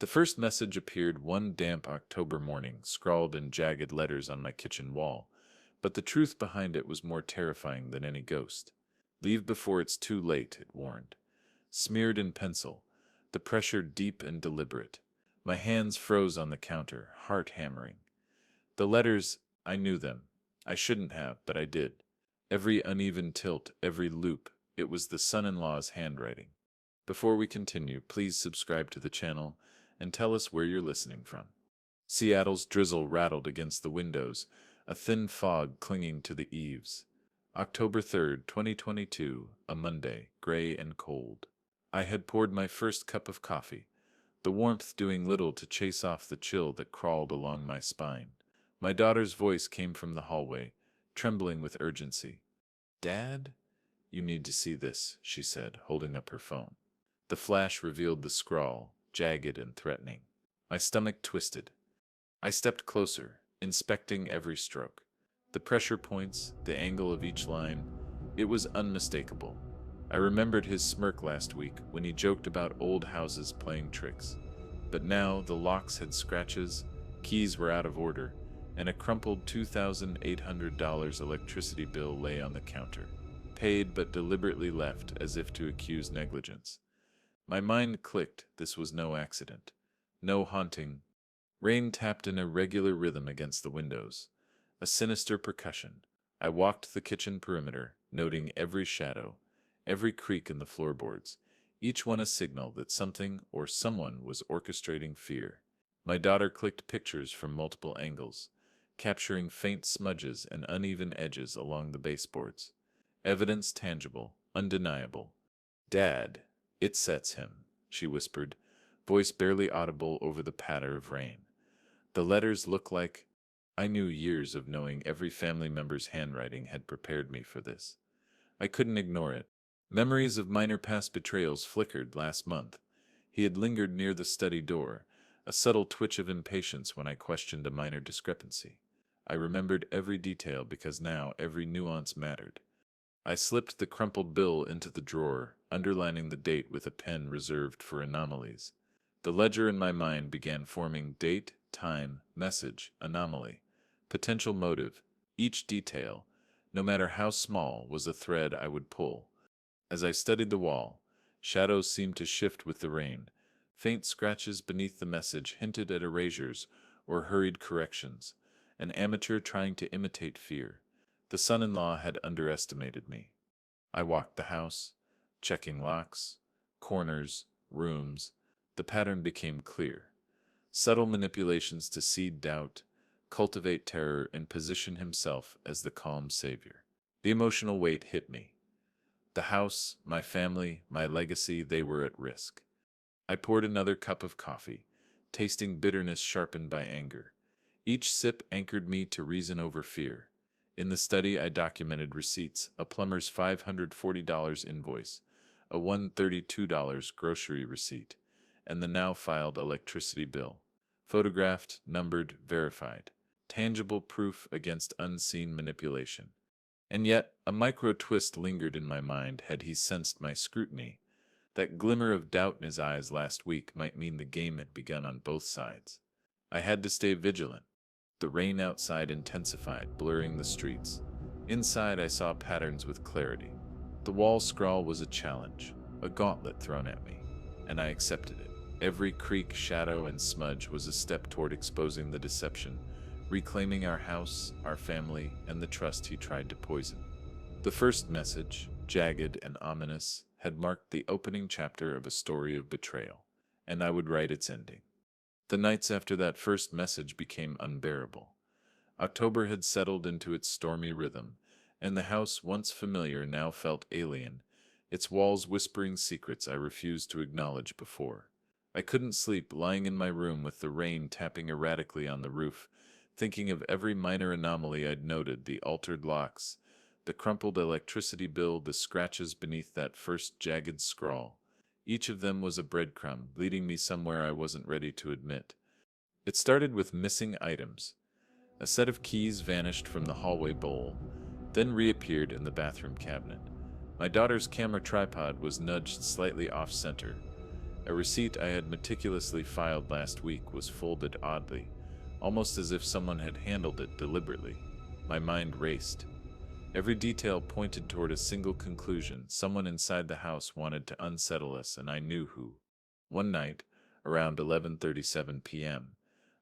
The first message appeared one damp October morning, scrawled in jagged letters on my kitchen wall, but the truth behind it was more terrifying than any ghost. Leave before it's too late, it warned. Smeared in pencil, the pressure deep and deliberate. My hands froze on the counter, heart hammering. The letters, I knew them. I shouldn't have, but I did. Every uneven tilt, every loop, it was the son-in-law's handwriting. Before we continue, please subscribe to the channel and tell us where you're listening from. Seattle's drizzle rattled against the windows, a thin fog clinging to the eaves. October 3rd, 2022, a Monday, gray and cold. I had poured my first cup of coffee, the warmth doing little to chase off the chill that crawled along my spine. My daughter's voice came from the hallway, trembling with urgency. "Dad? You need to see this," she said, holding up her phone. The flash revealed the scrawl, jagged and threatening. My stomach twisted. I stepped closer, inspecting every stroke. The pressure points, the angle of each line, it was unmistakable. I remembered his smirk last week when he joked about old houses playing tricks. But now the locks had scratches, keys were out of order, and a crumpled $2,800 electricity bill lay on the counter, paid but deliberately left as if to accuse negligence. My mind clicked. This was no accident. No haunting. Rain tapped in a regular rhythm against the windows, a sinister percussion. I walked the kitchen perimeter, noting every shadow, every creak in the floorboards, each one a signal that something or someone was orchestrating fear. My daughter clicked pictures from multiple angles, capturing faint smudges and uneven edges along the baseboards. Evidence tangible, undeniable. "Dad, it sets him," she whispered, voice barely audible over the patter of rain. The letters look like... I knew years of knowing every family member's handwriting had prepared me for this. I couldn't ignore it. Memories of minor past betrayals flickered last month. He had lingered near the study door, a subtle twitch of impatience when I questioned a minor discrepancy. I remembered every detail because now every nuance mattered. I slipped the crumpled bill into the drawer, underlining the date with a pen reserved for anomalies. The ledger in my mind began forming date, time, message, anomaly, potential motive. Each detail, no matter how small, was a thread I would pull. As I studied the wall, shadows seemed to shift with the rain. Faint scratches beneath the message hinted at erasures or hurried corrections, an amateur trying to imitate fear. The son-in-law had underestimated me. I walked the house, checking locks, corners, rooms. The pattern became clear. Subtle manipulations to seed doubt, cultivate terror, and position himself as the calm savior. The emotional weight hit me. The house, my family, my legacy, they were at risk. I poured another cup of coffee, tasting bitterness sharpened by anger. Each sip anchored me to reason over fear. In the study, I documented receipts, a plumber's $540 invoice, a $132 grocery receipt, and the now filed electricity bill. Photographed, numbered, verified. Tangible proof against unseen manipulation. And yet, a micro twist lingered in my mind had he sensed my scrutiny. That glimmer of doubt in his eyes last week might mean the game had begun on both sides. I had to stay vigilant. The rain outside intensified, blurring the streets. Inside, I saw patterns with clarity. The wall scrawl was a challenge, a gauntlet thrown at me, and I accepted it. Every creak, shadow, and smudge was a step toward exposing the deception, reclaiming our house, our family, and the trust he tried to poison. The first message, jagged and ominous, had marked the opening chapter of a story of betrayal, and I would write its ending. The nights after that first message became unbearable. October had settled into its stormy rhythm, and the house, once familiar, now felt alien, its walls whispering secrets I refused to acknowledge before. I couldn't sleep, lying in my room with the rain tapping erratically on the roof, thinking of every minor anomaly I'd noted, the altered locks, the crumpled electricity bill, the scratches beneath that first jagged scrawl. Each of them was a breadcrumb, leading me somewhere I wasn't ready to admit. It started with missing items. A set of keys vanished from the hallway bowl, then reappeared in the bathroom cabinet. My daughter's camera tripod was nudged slightly off-center. A receipt I had meticulously filed last week was folded oddly, almost as if someone had handled it deliberately. My mind raced. Every detail pointed toward a single conclusion. Someone inside the house wanted to unsettle us, and I knew who. One night, around 11:37 p.m.,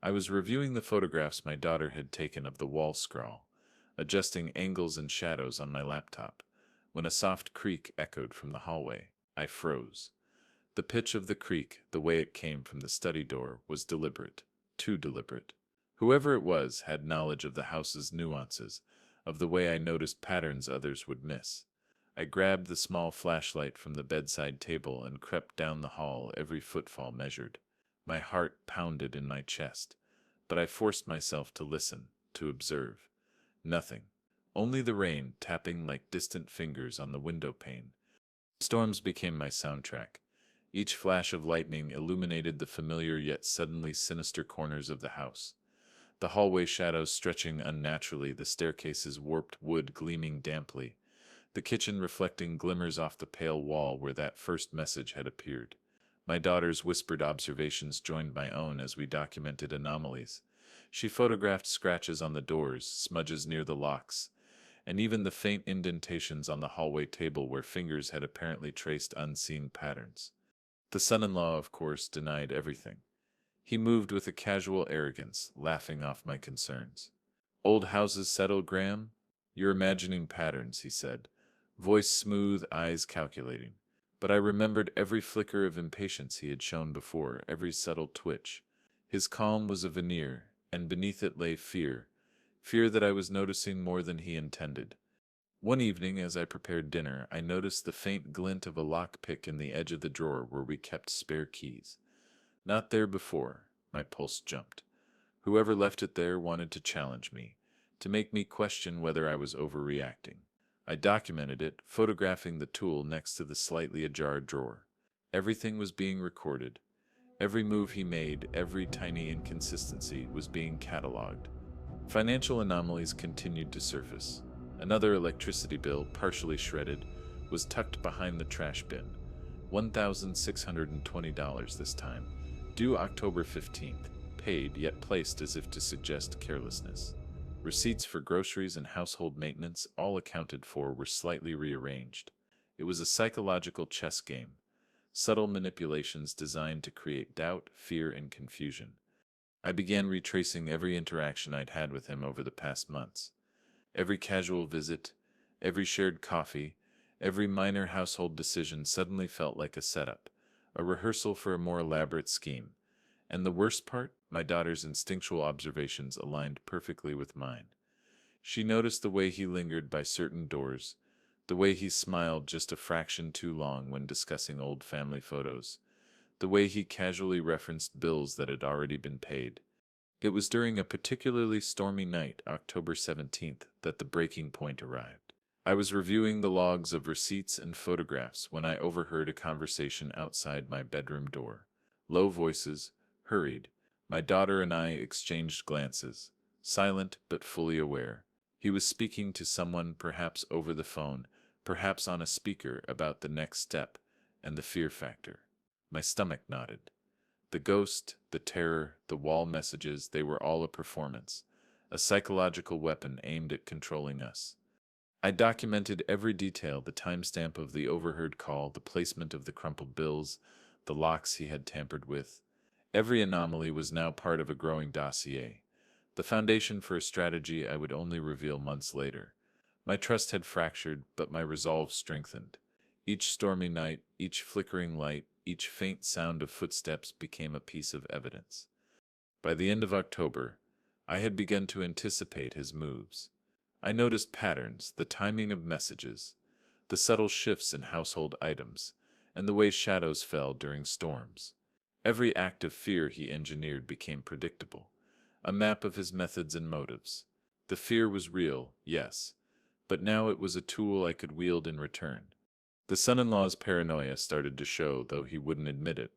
I was reviewing the photographs my daughter had taken of the wall scrawl, adjusting angles and shadows on my laptop, when a soft creak echoed from the hallway. I froze. The pitch of the creak, the way it came from the study door, was deliberate. Too deliberate. Whoever it was had knowledge of the house's nuances, of the way I noticed patterns others would miss. I grabbed the small flashlight from the bedside table and crept down the hall, every footfall measured. My heart pounded in my chest, but I forced myself to listen, to observe. Nothing. Only the rain tapping like distant fingers on the window pane. Storms became my soundtrack. Each flash of lightning illuminated the familiar yet suddenly sinister corners of the house. The hallway shadows stretching unnaturally, the staircase's warped wood gleaming damply, the kitchen reflecting glimmers off the pale wall where that first message had appeared. My daughter's whispered observations joined my own as we documented anomalies. She photographed scratches on the doors, smudges near the locks, and even the faint indentations on the hallway table where fingers had apparently traced unseen patterns. The son-in-law, of course, denied everything. He moved with a casual arrogance, laughing off my concerns. "Old houses settle, Graham? You're imagining patterns," he said, voice smooth, eyes calculating. But I remembered every flicker of impatience he had shown before, every subtle twitch. His calm was a veneer, and beneath it lay fear, fear that I was noticing more than he intended. One evening, as I prepared dinner, I noticed the faint glint of a lockpick in the edge of the drawer where we kept spare keys. Not there before. My pulse jumped. Whoever left it there wanted to challenge me, to make me question whether I was overreacting. I documented it, photographing the tool next to the slightly ajar drawer. Everything was being recorded. Every move he made, every tiny inconsistency was being cataloged. Financial anomalies continued to surface. Another electricity bill, partially shredded, was tucked behind the trash bin. $1,620 this time, due October 15th, paid yet placed as if to suggest carelessness. Receipts for groceries and household maintenance, all accounted for, were slightly rearranged. It was a psychological chess game. Subtle manipulations designed to create doubt, fear, and confusion. I began retracing every interaction I'd had with him over the past months. Every casual visit, every shared coffee, every minor household decision suddenly felt like a setup, a rehearsal for a more elaborate scheme. And the worst part, my daughter's instinctual observations aligned perfectly with mine. She noticed the way he lingered by certain doors, the way he smiled just a fraction too long when discussing old family photos, the way he casually referenced bills that had already been paid. It was during a particularly stormy night, October 17th, that the breaking point arrived. I was reviewing the logs of receipts and photographs when I overheard a conversation outside my bedroom door. Low voices, hurried. My daughter and I exchanged glances, silent but fully aware. He was speaking to someone, perhaps over the phone, perhaps on a speaker, about the next step and the fear factor. My stomach knotted. The ghost, the terror, the wall messages, they were all a performance, a psychological weapon aimed at controlling us. I documented every detail, the timestamp of the overheard call, the placement of the crumpled bills, the locks he had tampered with. Every anomaly was now part of a growing dossier, the foundation for a strategy I would only reveal months later. My trust had fractured, but my resolve strengthened. Each stormy night, each flickering light, each faint sound of footsteps became a piece of evidence. By the end of October, I had begun to anticipate his moves. I noticed patterns, the timing of messages, the subtle shifts in household items, and the way shadows fell during storms. Every act of fear he engineered became predictable, a map of his methods and motives. The fear was real, yes, but now it was a tool I could wield in return. The son-in-law's paranoia started to show, though he wouldn't admit it.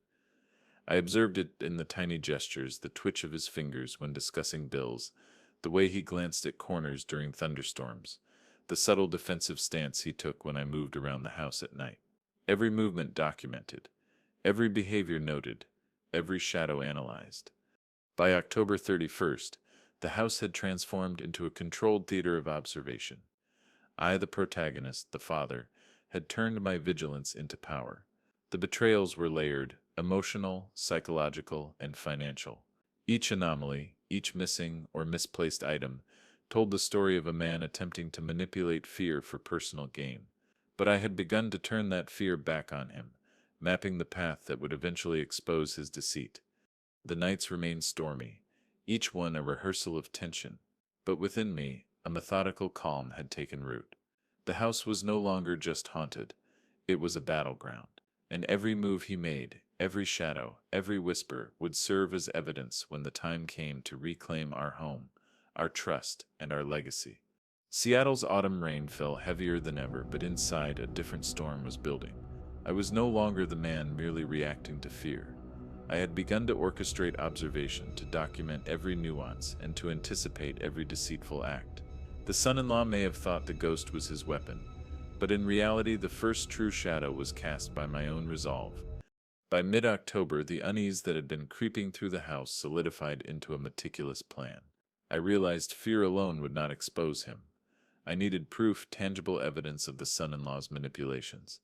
I observed it in the tiny gestures, the twitch of his fingers when discussing bills, the way he glanced at corners during thunderstorms, the subtle defensive stance he took when I moved around the house at night. Every movement documented, every behavior noted, every shadow analyzed. By October 31st, the house had transformed into a controlled theater of observation. I, the protagonist, the father, had turned my vigilance into power. The betrayals were layered, emotional, psychological, and financial. Each anomaly, each missing or misplaced item, told the story of a man attempting to manipulate fear for personal gain. But I had begun to turn that fear back on him, mapping the path that would eventually expose his deceit. The nights remained stormy, each one a rehearsal of tension, but within me, a methodical calm had taken root. The house was no longer just haunted, it was a battleground, and every move he made, every shadow, every whisper would serve as evidence when the time came to reclaim our home, our trust, and our legacy. Seattle's autumn rain fell heavier than ever, but inside a different storm was building. I was no longer the man merely reacting to fear. I had begun to orchestrate observation, to document every nuance, and to anticipate every deceitful act. The son-in-law may have thought the ghost was his weapon, but in reality the first true shadow was cast by my own resolve. By mid-October, the unease that had been creeping through the house solidified into a meticulous plan. I realized fear alone would not expose him. I needed proof, tangible evidence of the son-in-law's manipulations.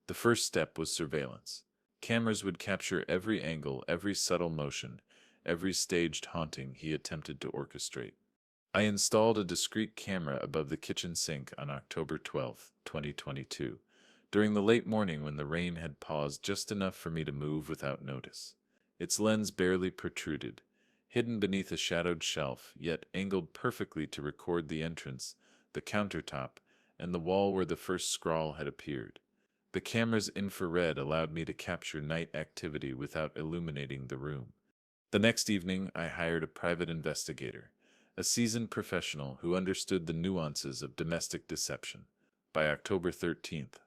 The first step was surveillance. Cameras would capture every angle, every subtle motion, every staged haunting he attempted to orchestrate. I installed a discreet camera above the kitchen sink on October 12, 2022, during the late morning when the rain had paused just enough for me to move without notice. Its lens barely protruded, hidden beneath a shadowed shelf, yet angled perfectly to record the entrance, the countertop, and the wall where the first scrawl had appeared. The camera's infrared allowed me to capture night activity without illuminating the room. The next evening, I hired a private investigator, a seasoned professional who understood the nuances of domestic deception. By October 13th,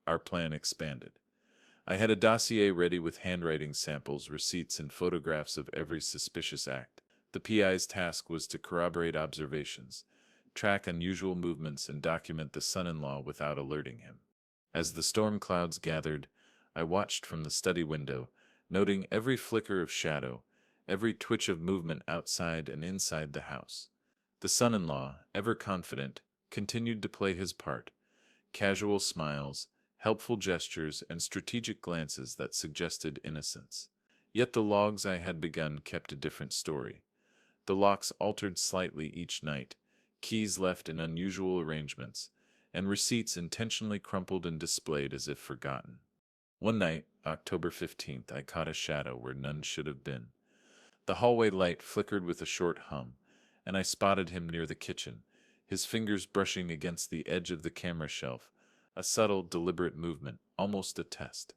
our plan expanded. I had a dossier ready with handwriting samples, receipts, and photographs of every suspicious act. The PI's task was to corroborate observations, track unusual movements, and document the son-in-law without alerting him. As the storm clouds gathered, I watched from the study window, noting every flicker of shadow, every twitch of movement outside and inside the house. The son-in-law, ever confident, continued to play his part. Casual smiles, helpful gestures, and strategic glances that suggested innocence. Yet the logs I had begun kept a different story. The locks altered slightly each night, keys left in unusual arrangements, and receipts intentionally crumpled and displayed as if forgotten. One night, October 15th, I caught a shadow where none should have been. The hallway light flickered with a short hum, and I spotted him near the kitchen, his fingers brushing against the edge of the camera shelf, a subtle, deliberate movement, almost a test.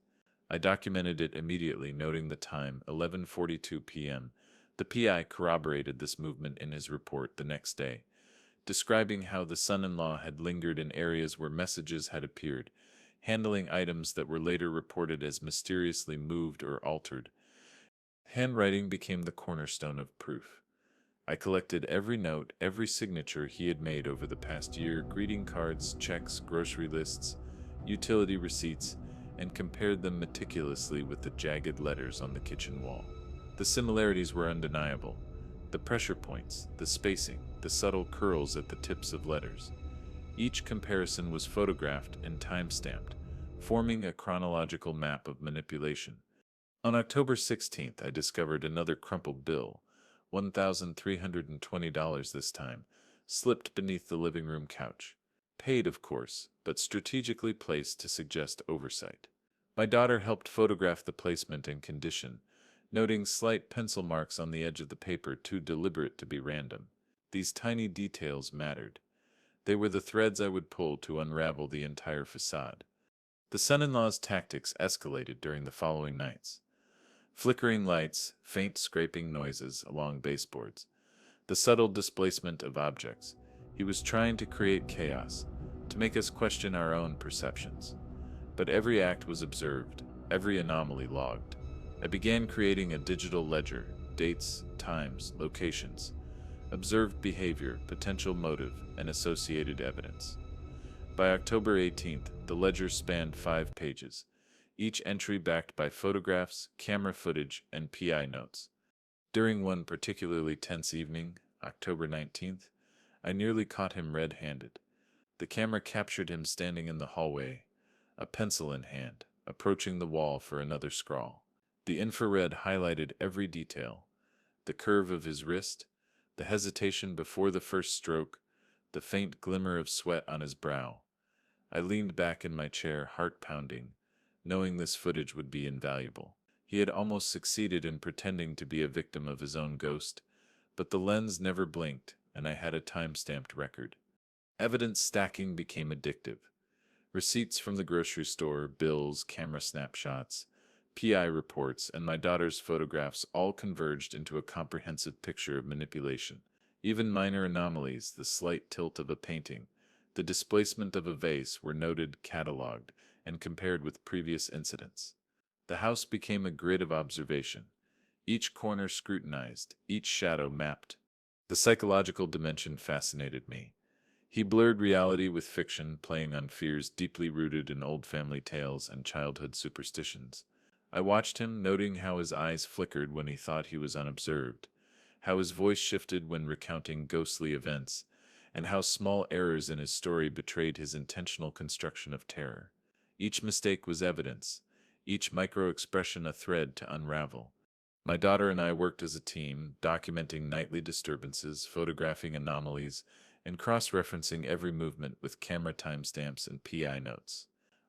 I documented it immediately, noting the time, 11:42 p.m. The PI corroborated this movement in his report the next day, describing how the son-in-law had lingered in areas where messages had appeared, handling items that were later reported as mysteriously moved or altered. Handwriting became the cornerstone of proof. I collected every note, every signature he had made over the past year, greeting cards, checks, grocery lists, utility receipts, and compared them meticulously with the jagged letters on the kitchen wall. The similarities were undeniable. The pressure points, the spacing, the subtle curls at the tips of letters. Each comparison was photographed and time-stamped, forming a chronological map of manipulation. On October 16th, I discovered another crumpled bill, $1,320 this time, slipped beneath the living room couch. Paid, of course, but strategically placed to suggest oversight. My daughter helped photograph the placement and condition, noting slight pencil marks on the edge of the paper too deliberate to be random. These tiny details mattered. They were the threads I would pull to unravel the entire facade. The son-in-law's tactics escalated during the following nights. Flickering lights, faint scraping noises along baseboards, the subtle displacement of objects. He was trying to create chaos, to make us question our own perceptions. But every act was observed, every anomaly logged. I began creating a digital ledger, dates, times, locations, observed behavior, potential motive, and associated evidence. By October 18th, the ledger spanned 5 pages, each entry backed by photographs, camera footage, and PI notes. During one particularly tense evening, October 19th, I nearly caught him red-handed. The camera captured him standing in the hallway, a pencil in hand, approaching the wall for another scrawl. The infrared highlighted every detail: the curve of his wrist, the hesitation before the first stroke, the faint glimmer of sweat on his brow. I leaned back in my chair, heart pounding, knowing this footage would be invaluable. He had almost succeeded in pretending to be a victim of his own ghost, but the lens never blinked, and I had a time-stamped record. Evidence stacking became addictive. Receipts from the grocery store, bills, camera snapshots, PI reports, and my daughter's photographs all converged into a comprehensive picture of manipulation. Even minor anomalies, the slight tilt of a painting, the displacement of a vase, were noted, catalogued, and compared with previous incidents. The house became a grid of observation, each corner scrutinized, each shadow mapped. The psychological dimension fascinated me. He blurred reality with fiction, playing on fears deeply rooted in old family tales and childhood superstitions. I watched him, noting how his eyes flickered when he thought he was unobserved, how his voice shifted when recounting ghostly events, and how small errors in his story betrayed his intentional construction of terror. Each mistake was evidence, each micro-expression a thread to unravel. My daughter and I worked as a team, documenting nightly disturbances, photographing anomalies, and cross-referencing every movement with camera timestamps and PI notes.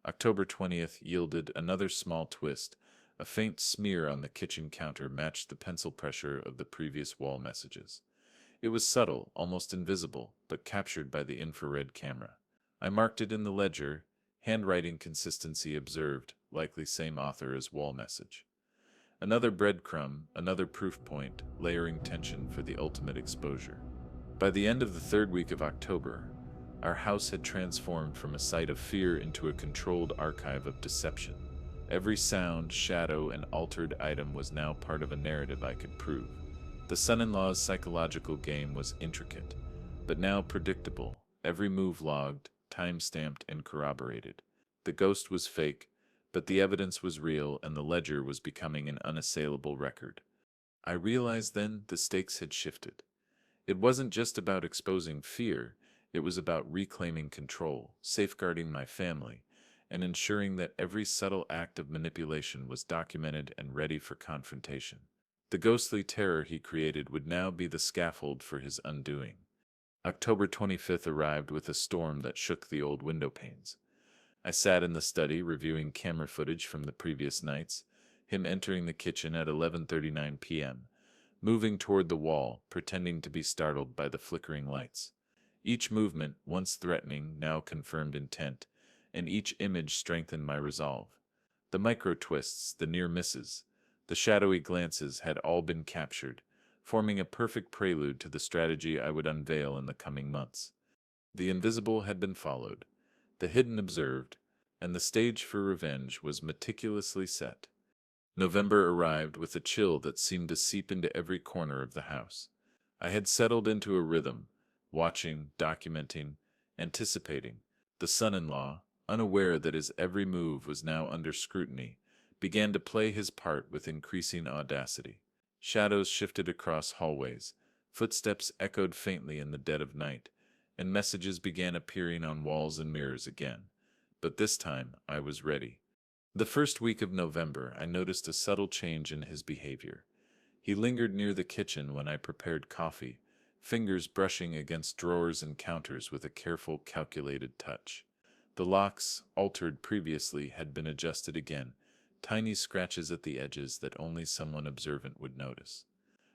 October 20th yielded another small twist. A faint smear on the kitchen counter matched the pencil pressure of the previous wall messages. It was subtle, almost invisible, but captured by the infrared camera. I marked it in the ledger, handwriting consistency observed, likely same author as wall message. Another breadcrumb, another proof point, layering tension for the ultimate exposure. By the end of the third week of October, our house had transformed from a site of fear into a controlled archive of deception. Every sound, shadow, and altered item was now part of a narrative I could prove. The son-in-law's psychological game was intricate, but now predictable, every move logged, time-stamped, and corroborated. The ghost was fake, but the evidence was real, and the ledger was becoming an unassailable record. I realized then the stakes had shifted. It wasn't just about exposing fear, it was about reclaiming control, safeguarding my family, and ensuring that every subtle act of manipulation was documented and ready for confrontation. The ghostly terror he created would now be the scaffold for his undoing. October 25th arrived with a storm that shook the old window panes. I sat in the study reviewing camera footage from the previous nights, him entering the kitchen at 11:39 p.m., moving toward the wall, pretending to be startled by the flickering lights. Each movement, once threatening, now confirmed intent, and each image strengthened my resolve. The micro-twists, the near misses, the shadowy glances had all been captured, forming a perfect prelude to the strategy I would unveil in the coming months. The invisible had been followed, the hidden observed, and the stage for revenge was meticulously set. November arrived with a chill that seemed to seep into every corner of the house. I had settled into a rhythm, watching, documenting, anticipating. The son-in-law, unaware that his every move was now under scrutiny, began to play his part with increasing audacity. Shadows shifted across hallways, footsteps echoed faintly in the dead of night, and messages began appearing on walls and mirrors again. But this time I was ready. The first week of November, I noticed a subtle change in his behavior. He lingered near the kitchen when I prepared coffee, fingers brushing against drawers and counters with a careful, calculated touch. The locks, altered previously, had been adjusted again, tiny scratches at the edges that only someone observant would notice.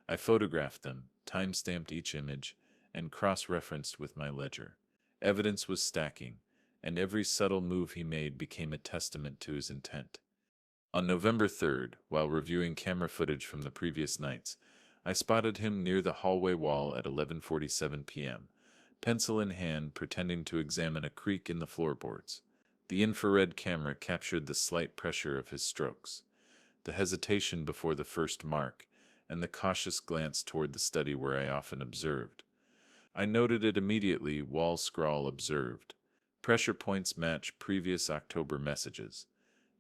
I photographed them, time-stamped each image, and cross-referenced with my ledger. Evidence was stacking, and every subtle move he made became a testament to his intent. On November 3rd, while reviewing camera footage from the previous nights, I spotted him near the hallway wall at 11:47 p.m., pencil in hand, pretending to examine a creak in the floorboards. The infrared camera captured the slight pressure of his strokes, the hesitation before the first mark, and the cautious glance toward the study where I often observed. I noted it immediately. Wall scrawl observed. Pressure points match previous October messages.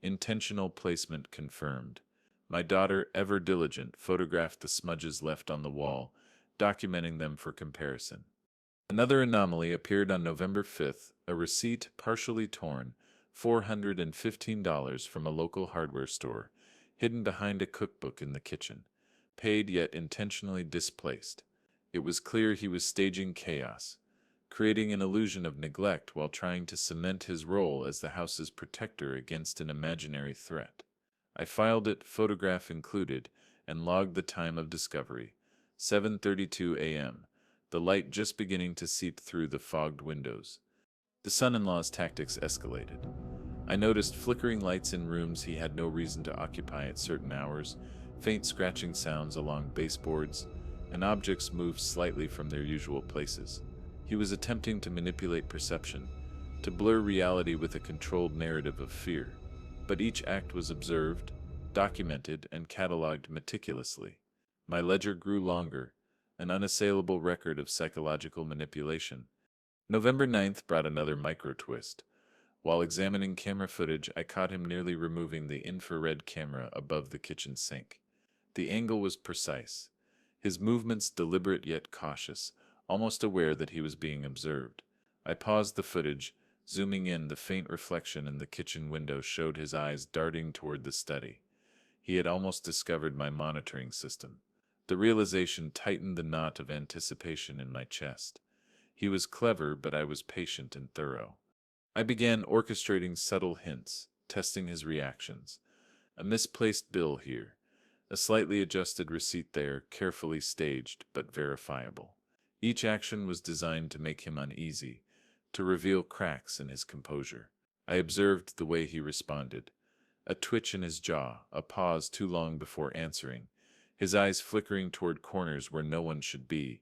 Intentional placement confirmed. My daughter, ever diligent, photographed the smudges left on the wall, documenting them for comparison. Another anomaly appeared on November 5th, a receipt partially torn, $415 from a local hardware store, hidden behind a cookbook in the kitchen, paid yet intentionally displaced. It was clear he was staging chaos, creating an illusion of neglect while trying to cement his role as the house's protector against an imaginary threat. I filed it, photograph included, and logged the time of discovery, 7:32 a.m., the light just beginning to seep through the fogged windows. The son-in-law's tactics escalated. I noticed flickering lights in rooms he had no reason to occupy at certain hours, faint scratching sounds along baseboards, and objects moved slightly from their usual places. He was attempting to manipulate perception, to blur reality with a controlled narrative of fear. But each act was observed, documented, and catalogued meticulously. My ledger grew longer, an unassailable record of psychological manipulation. November 9th brought another micro-twist. While examining camera footage, I caught him nearly removing the infrared camera above the kitchen sink. The angle was precise, his movements deliberate yet cautious, almost aware that he was being observed. I paused the footage. Zooming in, the faint reflection in the kitchen window showed his eyes darting toward the study. He had almost discovered my monitoring system. The realization tightened the knot of anticipation in my chest. He was clever, but I was patient and thorough. I began orchestrating subtle hints, testing his reactions. A misplaced bill here, a slightly adjusted receipt there, carefully staged but verifiable. Each action was designed to make him uneasy, to reveal cracks in his composure. I observed the way he responded. A twitch in his jaw, a pause too long before answering, his eyes flickering toward corners where no one should be.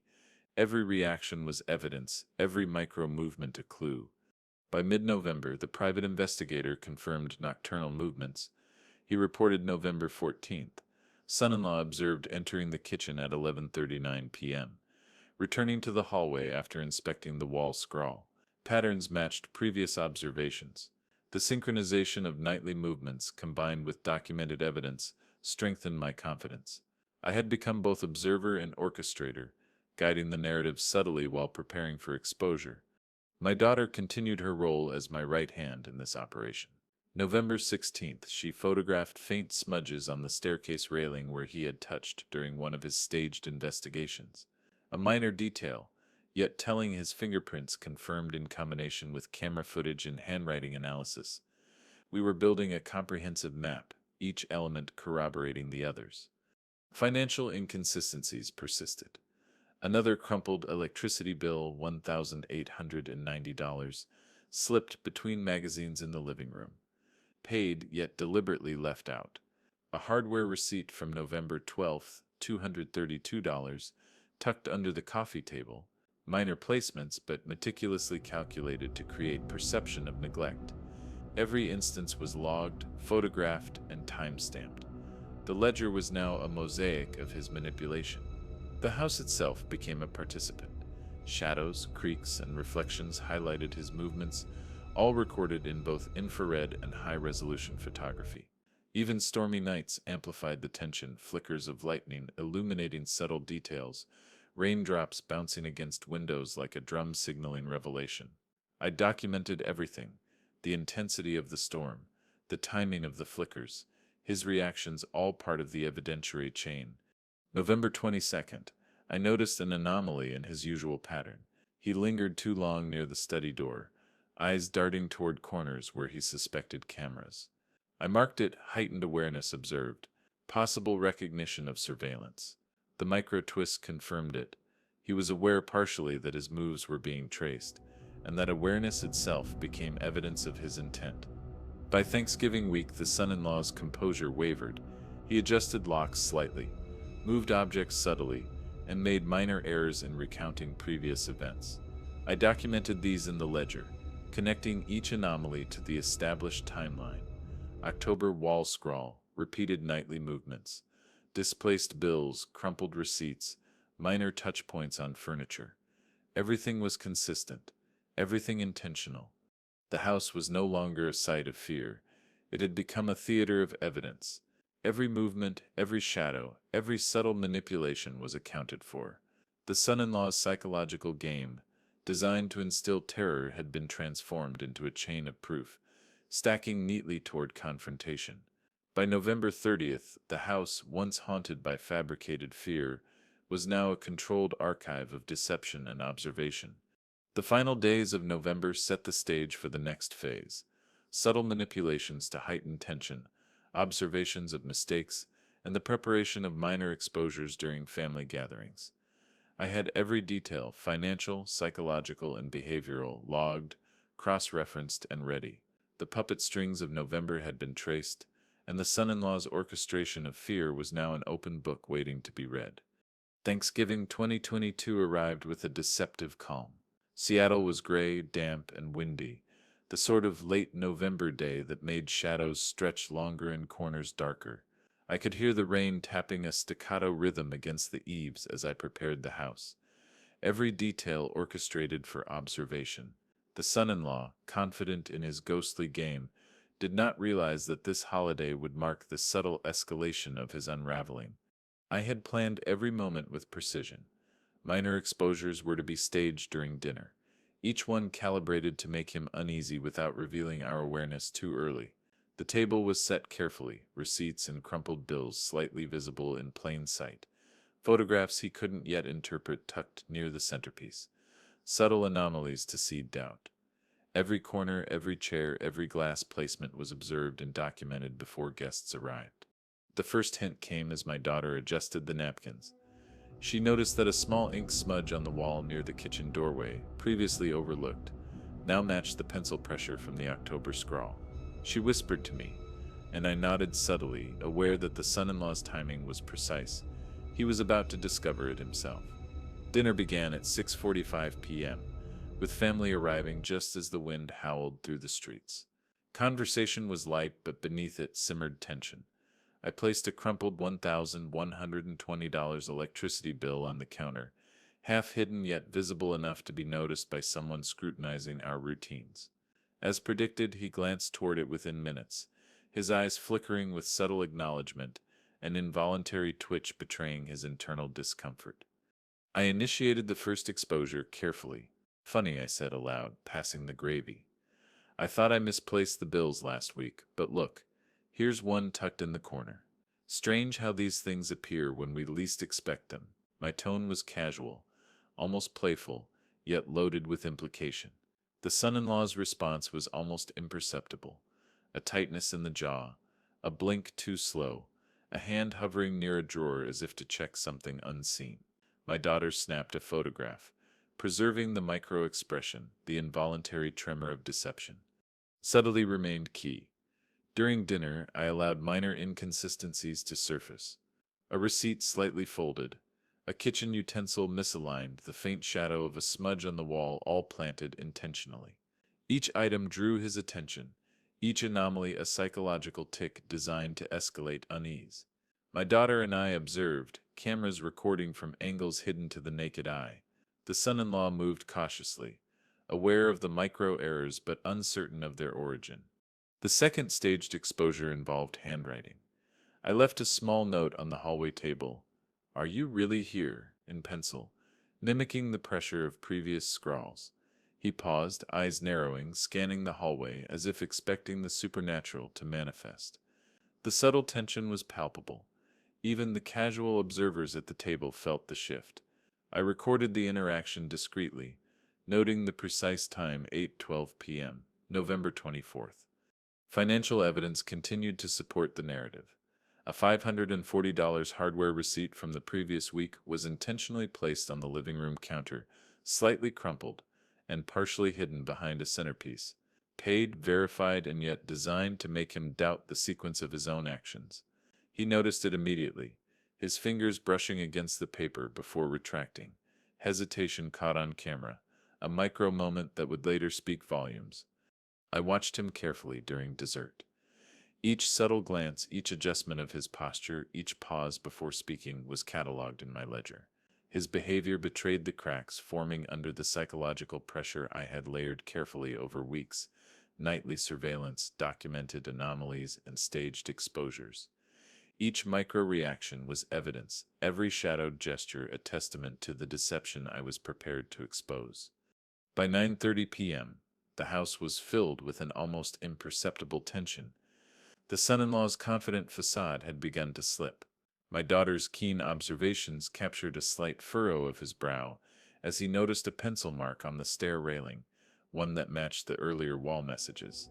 Every reaction was evidence, every micro-movement a clue. By mid-November, the private investigator confirmed nocturnal movements. He reported November 14th. Son-in-law observed entering the kitchen at 11:39 p.m., returning to the hallway after inspecting the wall scrawl. Patterns matched previous observations. The synchronization of nightly movements, combined with documented evidence, strengthened my confidence. I had become both observer and orchestrator, guiding the narrative subtly while preparing for exposure. My daughter continued her role as my right hand in this operation. November 16th, she photographed faint smudges on the staircase railing where he had touched during one of his staged investigations. A minor detail, yet telling, his fingerprints confirmed in combination with camera footage and handwriting analysis. We were building a comprehensive map, each element corroborating the others. Financial inconsistencies persisted. Another crumpled electricity bill, $1,890, slipped between magazines in the living room. Paid, yet deliberately left out. A hardware receipt from November 12th, $232, tucked under the coffee table. Minor placements, but meticulously calculated to create perception of neglect. Every instance was logged, photographed, and time-stamped. The ledger was now a mosaic of his manipulation. The house itself became a participant. Shadows, creaks, and reflections highlighted his movements, all recorded in both infrared and high-resolution photography. Even stormy nights amplified the tension, flickers of lightning illuminating subtle details, raindrops bouncing against windows like a drum signaling revelation. I documented everything, the intensity of the storm, the timing of the flickers, his reactions, all part of the evidentiary chain. November 22nd, I noticed an anomaly in his usual pattern. He lingered too long near the study door, eyes darting toward corners where he suspected cameras. I marked it heightened awareness observed, possible recognition of surveillance. The micro-twist confirmed it. He was aware partially that his moves were being traced, and that awareness itself became evidence of his intent. By Thanksgiving week, the son-in-law's composure wavered. He adjusted locks slightly, moved objects subtly, and made minor errors in recounting previous events. I documented these in the ledger, connecting each anomaly to the established timeline. October wall scrawl, repeated nightly movements, displaced bills, crumpled receipts, minor touch points on furniture. Everything was consistent, everything intentional. The house was no longer a site of fear. It had become a theater of evidence. Every movement, every shadow, every subtle manipulation was accounted for. The son-in-law's psychological game, designed to instill terror, had been transformed into a chain of proof, stacking neatly toward confrontation. By November 30th, the house, once haunted by fabricated fear, was now a controlled archive of deception and observation. The final days of November set the stage for the next phase: subtle manipulations to heighten tension, observations of mistakes, and the preparation of minor exposures during family gatherings. I had every detail, financial, psychological, and behavioral, logged, cross-referenced, and ready. The puppet strings of November had been traced, and the son-in-law's orchestration of fear was now an open book waiting to be read. Thanksgiving 2022 arrived with a deceptive calm. Seattle was gray, damp, and windy, the sort of late November day that made shadows stretch longer and corners darker. I could hear the rain tapping a staccato rhythm against the eaves as I prepared the house, every detail orchestrated for observation. The son-in-law, confident in his ghostly game, did not realize that this holiday would mark the subtle escalation of his unraveling. I had planned every moment with precision. Minor exposures were to be staged during dinner, each one calibrated to make him uneasy without revealing our awareness too early. The table was set carefully, receipts and crumpled bills slightly visible in plain sight, photographs he couldn't yet interpret tucked near the centerpiece, subtle anomalies to seed doubt. Every corner, every chair, every glass placement was observed and documented before guests arrived. The first hint came as my daughter adjusted the napkins. She noticed that a small ink smudge on the wall near the kitchen doorway, previously overlooked, now matched the pencil pressure from the October scrawl. She whispered to me, and I nodded subtly, aware that the son-in-law's timing was precise. He was about to discover it himself. Dinner began at 6:45 p.m., with family arriving just as the wind howled through the streets. Conversation was light, but beneath it simmered tension. I placed a crumpled $1,120 electricity bill on the counter, half hidden yet visible enough to be noticed by someone scrutinizing our routines. As predicted, he glanced toward it within minutes, his eyes flickering with subtle acknowledgement, an involuntary twitch betraying his internal discomfort. I initiated the first exposure carefully. "Funny," I said aloud, passing the gravy. "I thought I misplaced the bills last week, but look, here's one tucked in the corner. Strange how these things appear when we least expect them." My tone was casual, almost playful, yet loaded with implication. The son-in-law's response was almost imperceptible. A tightness in the jaw, a blink too slow, a hand hovering near a drawer as if to check something unseen. My daughter snapped a photograph, preserving the micro-expression, the involuntary tremor of deception. Subtlety remained key. During dinner, I allowed minor inconsistencies to surface. A receipt slightly folded, a kitchen utensil misaligned, the faint shadow of a smudge on the wall, all planted intentionally. Each item drew his attention, each anomaly a psychological tick designed to escalate unease. My daughter and I observed, cameras recording from angles hidden to the naked eye. The son-in-law moved cautiously, aware of the micro-errors but uncertain of their origin. The second staged exposure involved handwriting. I left a small note on the hallway table, "Are you really here?" in pencil, mimicking the pressure of previous scrawls. He paused, eyes narrowing, scanning the hallway as if expecting the supernatural to manifest. The subtle tension was palpable. Even the casual observers at the table felt the shift. I recorded the interaction discreetly, noting the precise time, 8:12 p.m., November 24th. Financial evidence continued to support the narrative. A $540 hardware receipt from the previous week was intentionally placed on the living room counter, slightly crumpled, and partially hidden behind a centerpiece. Paid, verified, and yet designed to make him doubt the sequence of his own actions. He noticed it immediately, his fingers brushing against the paper before retracting. Hesitation caught on camera, a micro moment that would later speak volumes. I watched him carefully during dessert. Each subtle glance, each adjustment of his posture, each pause before speaking was catalogued in my ledger. His behavior betrayed the cracks forming under the psychological pressure I had layered carefully over weeks, nightly surveillance, documented anomalies, and staged exposures. Each micro-reaction was evidence, every shadowed gesture a testament to the deception I was prepared to expose. By 9:30 p.m., the house was filled with an almost imperceptible tension. The son-in-law's confident facade had begun to slip. My daughter's keen observations captured a slight furrow of his brow as he noticed a pencil mark on the stair railing, one that matched the earlier wall messages.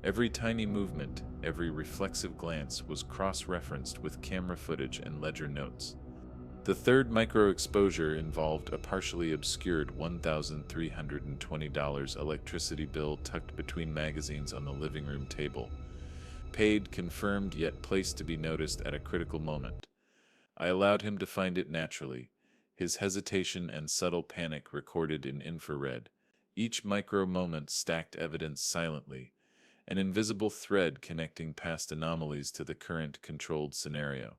Every tiny movement, every reflexive glance was cross-referenced with camera footage and ledger notes. The third micro-exposure involved a partially obscured $1,320 electricity bill tucked between magazines on the living room table. Paid, confirmed, yet placed to be noticed at a critical moment. I allowed him to find it naturally, his hesitation and subtle panic recorded in infrared. Each micro-moment stacked evidence silently, an invisible thread connecting past anomalies to the current controlled scenario.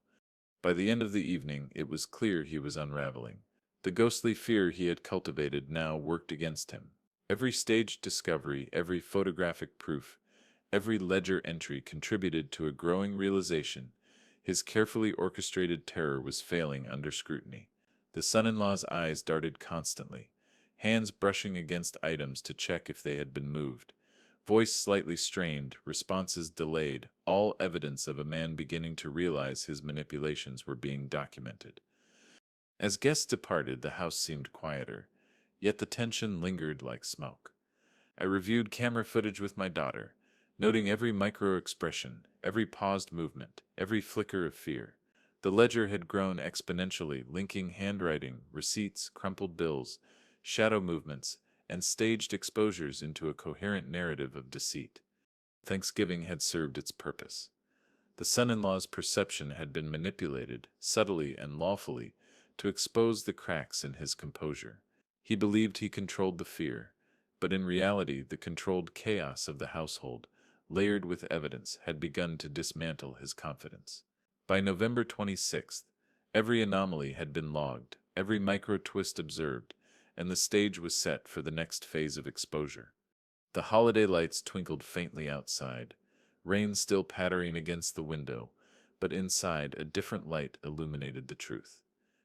By the end of the evening, it was clear he was unraveling. The ghostly fear he had cultivated now worked against him. Every staged discovery, every photographic proof, every ledger entry contributed to a growing realization. His carefully orchestrated terror was failing under scrutiny. The son-in-law's eyes darted constantly, hands brushing against items to check if they had been moved. Voice slightly strained, responses delayed, all evidence of a man beginning to realize his manipulations were being documented. As guests departed, the house seemed quieter, yet the tension lingered like smoke. I reviewed camera footage with my daughter, noting every micro-expression, every paused movement, every flicker of fear. The ledger had grown exponentially, linking handwriting, receipts, crumpled bills, shadow movements, and staged exposures into a coherent narrative of deceit. Thanksgiving had served its purpose. The son-in-law's perception had been manipulated, subtly and lawfully, to expose the cracks in his composure. He believed he controlled the fear, but in reality the controlled chaos of the household, layered with evidence, had begun to dismantle his confidence. By November 26th, every anomaly had been logged, every micro-twist observed, and the stage was set for the next phase of exposure. The holiday lights twinkled faintly outside, rain still pattering against the window, but inside a different light illuminated the truth.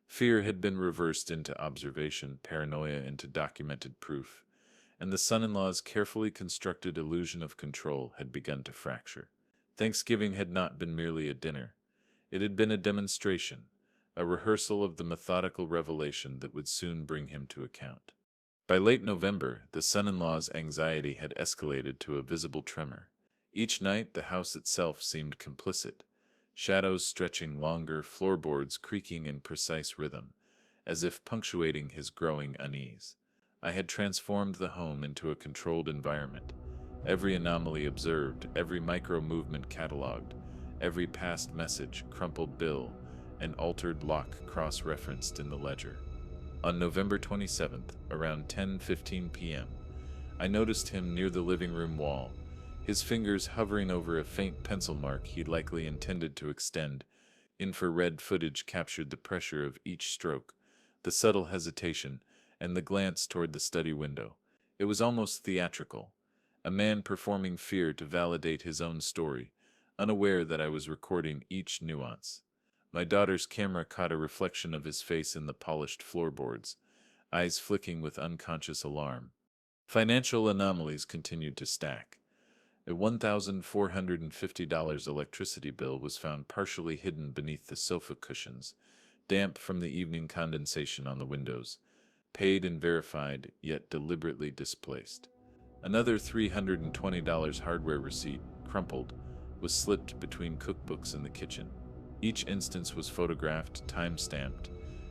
Fear had been reversed into observation, paranoia into documented proof, and the son-in-law's carefully constructed illusion of control had begun to fracture. Thanksgiving had not been merely a dinner. It had been a demonstration, a rehearsal of the methodical revelation that would soon bring him to account. By late November, the son-in-law's anxiety had escalated to a visible tremor. Each night, the house itself seemed complicit, shadows stretching longer, floorboards creaking in precise rhythm, as if punctuating his growing unease. I had transformed the home into a controlled environment, every anomaly observed, every micro-movement catalogued, every past message, crumpled bill, and altered lock cross-referenced in the ledger. On November 27th, around 10:15 p.m., I noticed him near the living room wall, his fingers hovering over a faint pencil mark he likely intended to extend. Infrared footage captured the pressure of each stroke, the subtle hesitation, and the glance toward the study window. It was almost theatrical, a man performing fear to validate his own story, unaware that I was recording each nuance. My daughter's camera caught a reflection of his face in the polished floorboards, eyes flicking with unconscious alarm. Financial anomalies continued to stack. A $1,450 electricity bill was found partially hidden beneath the sofa cushions, damp from the evening condensation on the windows, paid and verified, yet deliberately displaced. Another $320 hardware receipt, crumpled, was slipped between cookbooks in the kitchen. Each instance was photographed, time-stamped,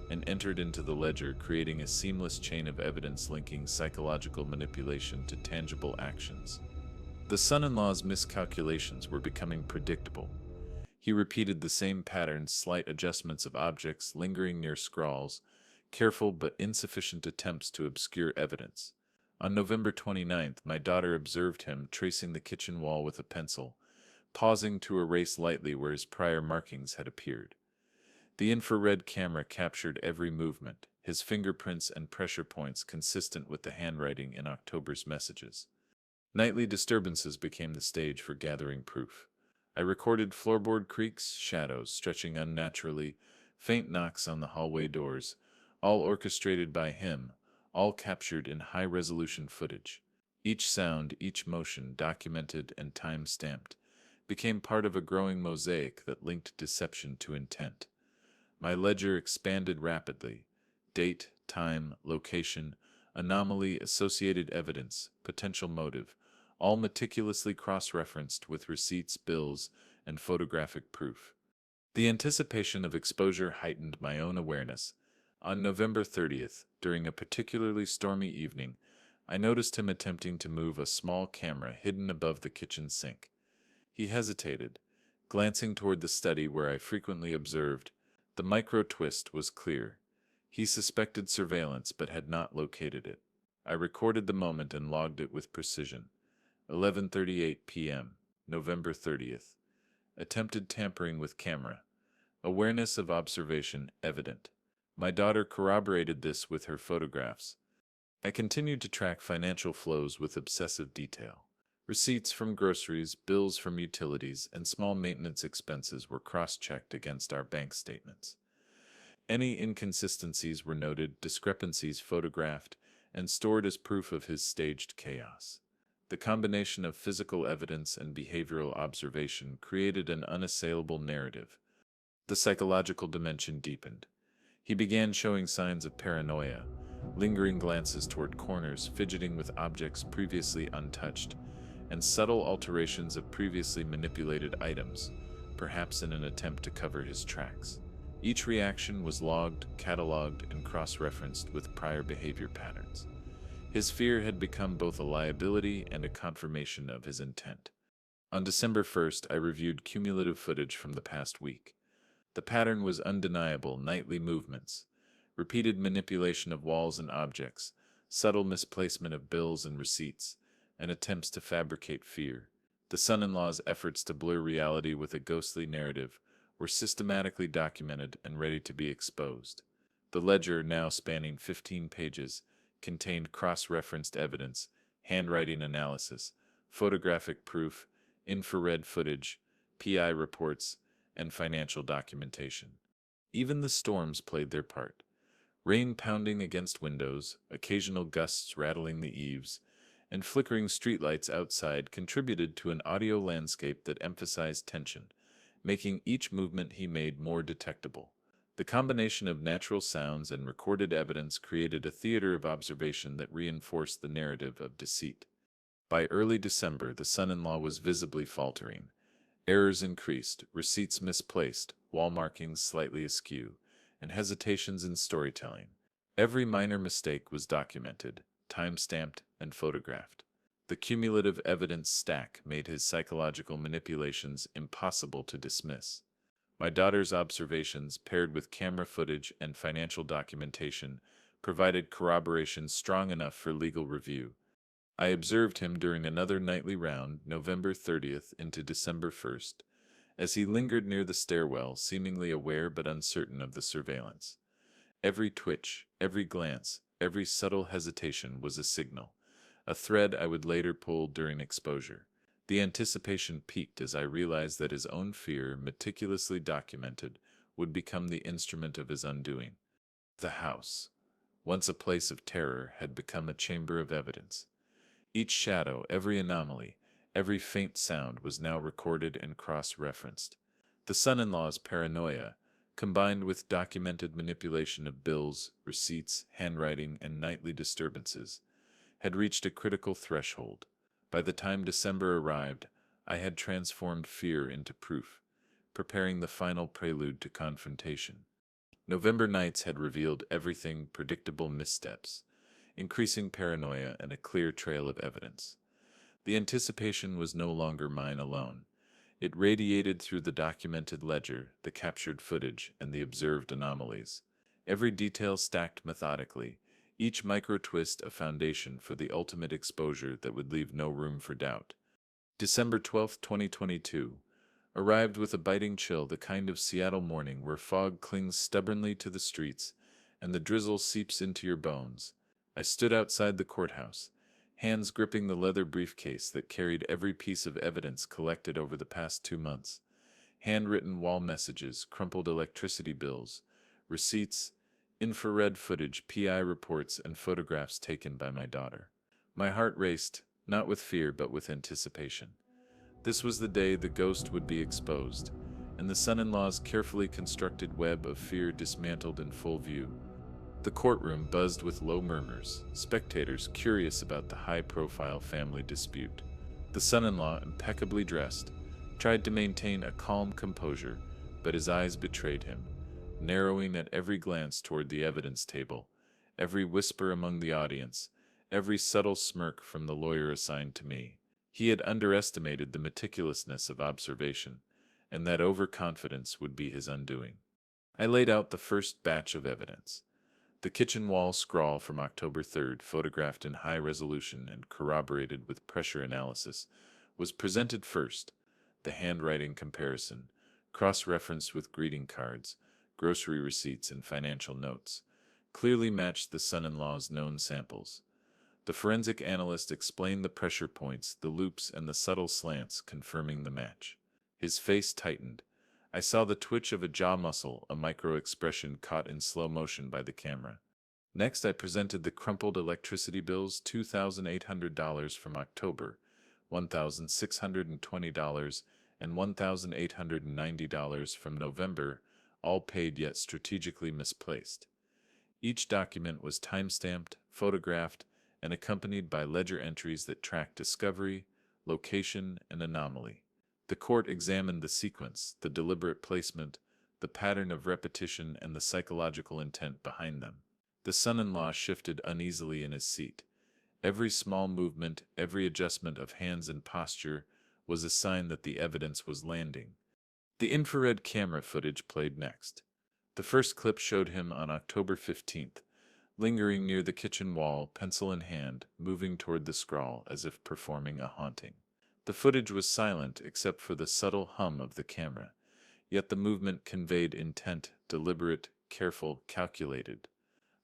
and entered into the ledger, creating a seamless chain of evidence linking psychological manipulation to tangible actions. The son-in-law's miscalculations were becoming predictable. He repeated the same patterns, slight adjustments of objects, lingering near scrawls, careful but insufficient attempts to obscure evidence. On November 29th, my daughter observed him tracing the kitchen wall with a pencil, pausing to erase lightly where his prior markings had appeared. The infrared camera captured every movement, his fingerprints and pressure points consistent with the handwriting in October's messages. Nightly disturbances became the stage for gathering proof. I recorded floorboard creaks, shadows stretching unnaturally, faint knocks on the hallway doors, all orchestrated by him, all captured in high-resolution footage. Each sound, each motion, documented and time-stamped, became part of a growing mosaic that linked deception to intent. My ledger expanded rapidly. Date, time, location, anomaly, associated evidence, potential motive, all meticulously cross-referenced with receipts, bills, and photographic proof. The anticipation of exposure heightened my own awareness. On November 30th, during a particularly stormy evening, I noticed him attempting to move a small camera hidden above the kitchen sink. He hesitated, glancing toward the study where I frequently observed. The micro-twist was clear. He suspected surveillance but had not located it. I recorded the moment and logged it with precision. 11:38 p.m., November 30th. Attempted tampering with camera. Awareness of observation evident. My daughter corroborated this with her photographs. I continued to track financial flows with obsessive detail. Receipts from groceries, bills from utilities, and small maintenance expenses were cross-checked against our bank statements. Any inconsistencies were noted, discrepancies photographed, and stored as proof of his staged chaos. The combination of physical evidence and behavioral observation created an unassailable narrative. The psychological dimension deepened. He began showing signs of paranoia, lingering glances toward corners, fidgeting with objects previously untouched, and subtle alterations of previously manipulated items, perhaps in an attempt to cover his tracks. Each reaction was logged, cataloged, and cross-referenced with prior behavior patterns. His fear had become both a liability and a confirmation of his intent. On December 1st, I reviewed cumulative footage from the past week. The pattern was undeniable: nightly movements, repeated manipulation of walls and objects, subtle misplacement of bills and receipts, and attempts to fabricate fear. The son-in-law's efforts to blur reality with a ghostly narrative were systematically documented and ready to be exposed. The ledger, now spanning 15 pages, contained cross-referenced evidence, handwriting analysis, photographic proof, infrared footage, PI reports, and financial documentation. Even the storms played their part. Rain pounding against windows, occasional gusts rattling the eaves, and flickering streetlights outside contributed to an audio landscape that emphasized tension, making each movement he made more detectable. The combination of natural sounds and recorded evidence created a theater of observation that reinforced the narrative of deceit. By early December, the son-in-law was visibly faltering. Errors increased, receipts misplaced, wall markings slightly askew, and hesitations in storytelling. Every minor mistake was documented, time-stamped, and photographed. The cumulative evidence stack made his psychological manipulations impossible to dismiss. My daughter's observations, paired with camera footage and financial documentation, provided corroboration strong enough for legal review. I observed him during another nightly round, November 30th into December 1st, as he lingered near the stairwell, seemingly aware but uncertain of the surveillance. Every twitch, every glance, every subtle hesitation was a signal, a thread I would later pull during exposure. The anticipation peaked as I realized that his own fear, meticulously documented, would become the instrument of his undoing. The house, once a place of terror, had become a chamber of evidence. Each shadow, every anomaly, every faint sound was now recorded and cross-referenced. The son-in-law's paranoia, combined with documented manipulation of bills, receipts, handwriting, and nightly disturbances, had reached a critical threshold. By the time December arrived, I had transformed fear into proof, preparing the final prelude to confrontation. November nights had revealed everything: predictable missteps, increasing paranoia, and a clear trail of evidence. The anticipation was no longer mine alone. It radiated through the documented ledger, the captured footage, and the observed anomalies. Every detail stacked methodically, each micro-twist a foundation for the ultimate exposure that would leave no room for doubt. December 12, 2022, arrived with a biting chill, the kind of Seattle morning where fog clings stubbornly to the streets and the drizzle seeps into your bones. I stood outside the courthouse, hands gripping the leather briefcase that carried every piece of evidence collected over the past 2 months. Handwritten wall messages, crumpled electricity bills, receipts, infrared footage, PI reports, and photographs taken by my daughter. My heart raced, not with fear but with anticipation. This was the day the ghost would be exposed, and the son-in-law's carefully constructed web of fear dismantled in full view. The courtroom buzzed with low murmurs, spectators curious about the high-profile family dispute. The son-in-law, impeccably dressed, tried to maintain a calm composure, but his eyes betrayed him, narrowing at every glance toward the evidence table, every whisper among the audience, every subtle smirk from the lawyer assigned to me. He had underestimated the meticulousness of observation, and that overconfidence would be his undoing. I laid out the first batch of evidence. The kitchen wall scrawl from October 3rd, photographed in high resolution and corroborated with pressure analysis, was presented first. The handwriting comparison, cross-referenced with greeting cards, grocery receipts, and financial notes, clearly matched the son-in-law's known samples. The forensic analyst explained the pressure points, the loops, and the subtle slants, confirming the match. His face tightened. I saw the twitch of a jaw muscle, a micro-expression caught in slow motion by the camera. Next, I presented the crumpled electricity bills, $2,800 from October, $1,620, and $1,890 from November, all paid yet strategically misplaced. Each document was time-stamped, photographed, and accompanied by ledger entries that tracked discovery, location, and anomaly. The court examined the sequence, the deliberate placement, the pattern of repetition, and the psychological intent behind them. The son-in-law shifted uneasily in his seat. Every small movement, every adjustment of hands and posture was a sign that the evidence was landing. The infrared camera footage played next. The first clip showed him on October 15th, lingering near the kitchen wall, pencil in hand, moving toward the scrawl as if performing a haunting. The footage was silent except for the subtle hum of the camera, yet the movement conveyed intent, deliberate, careful, calculated.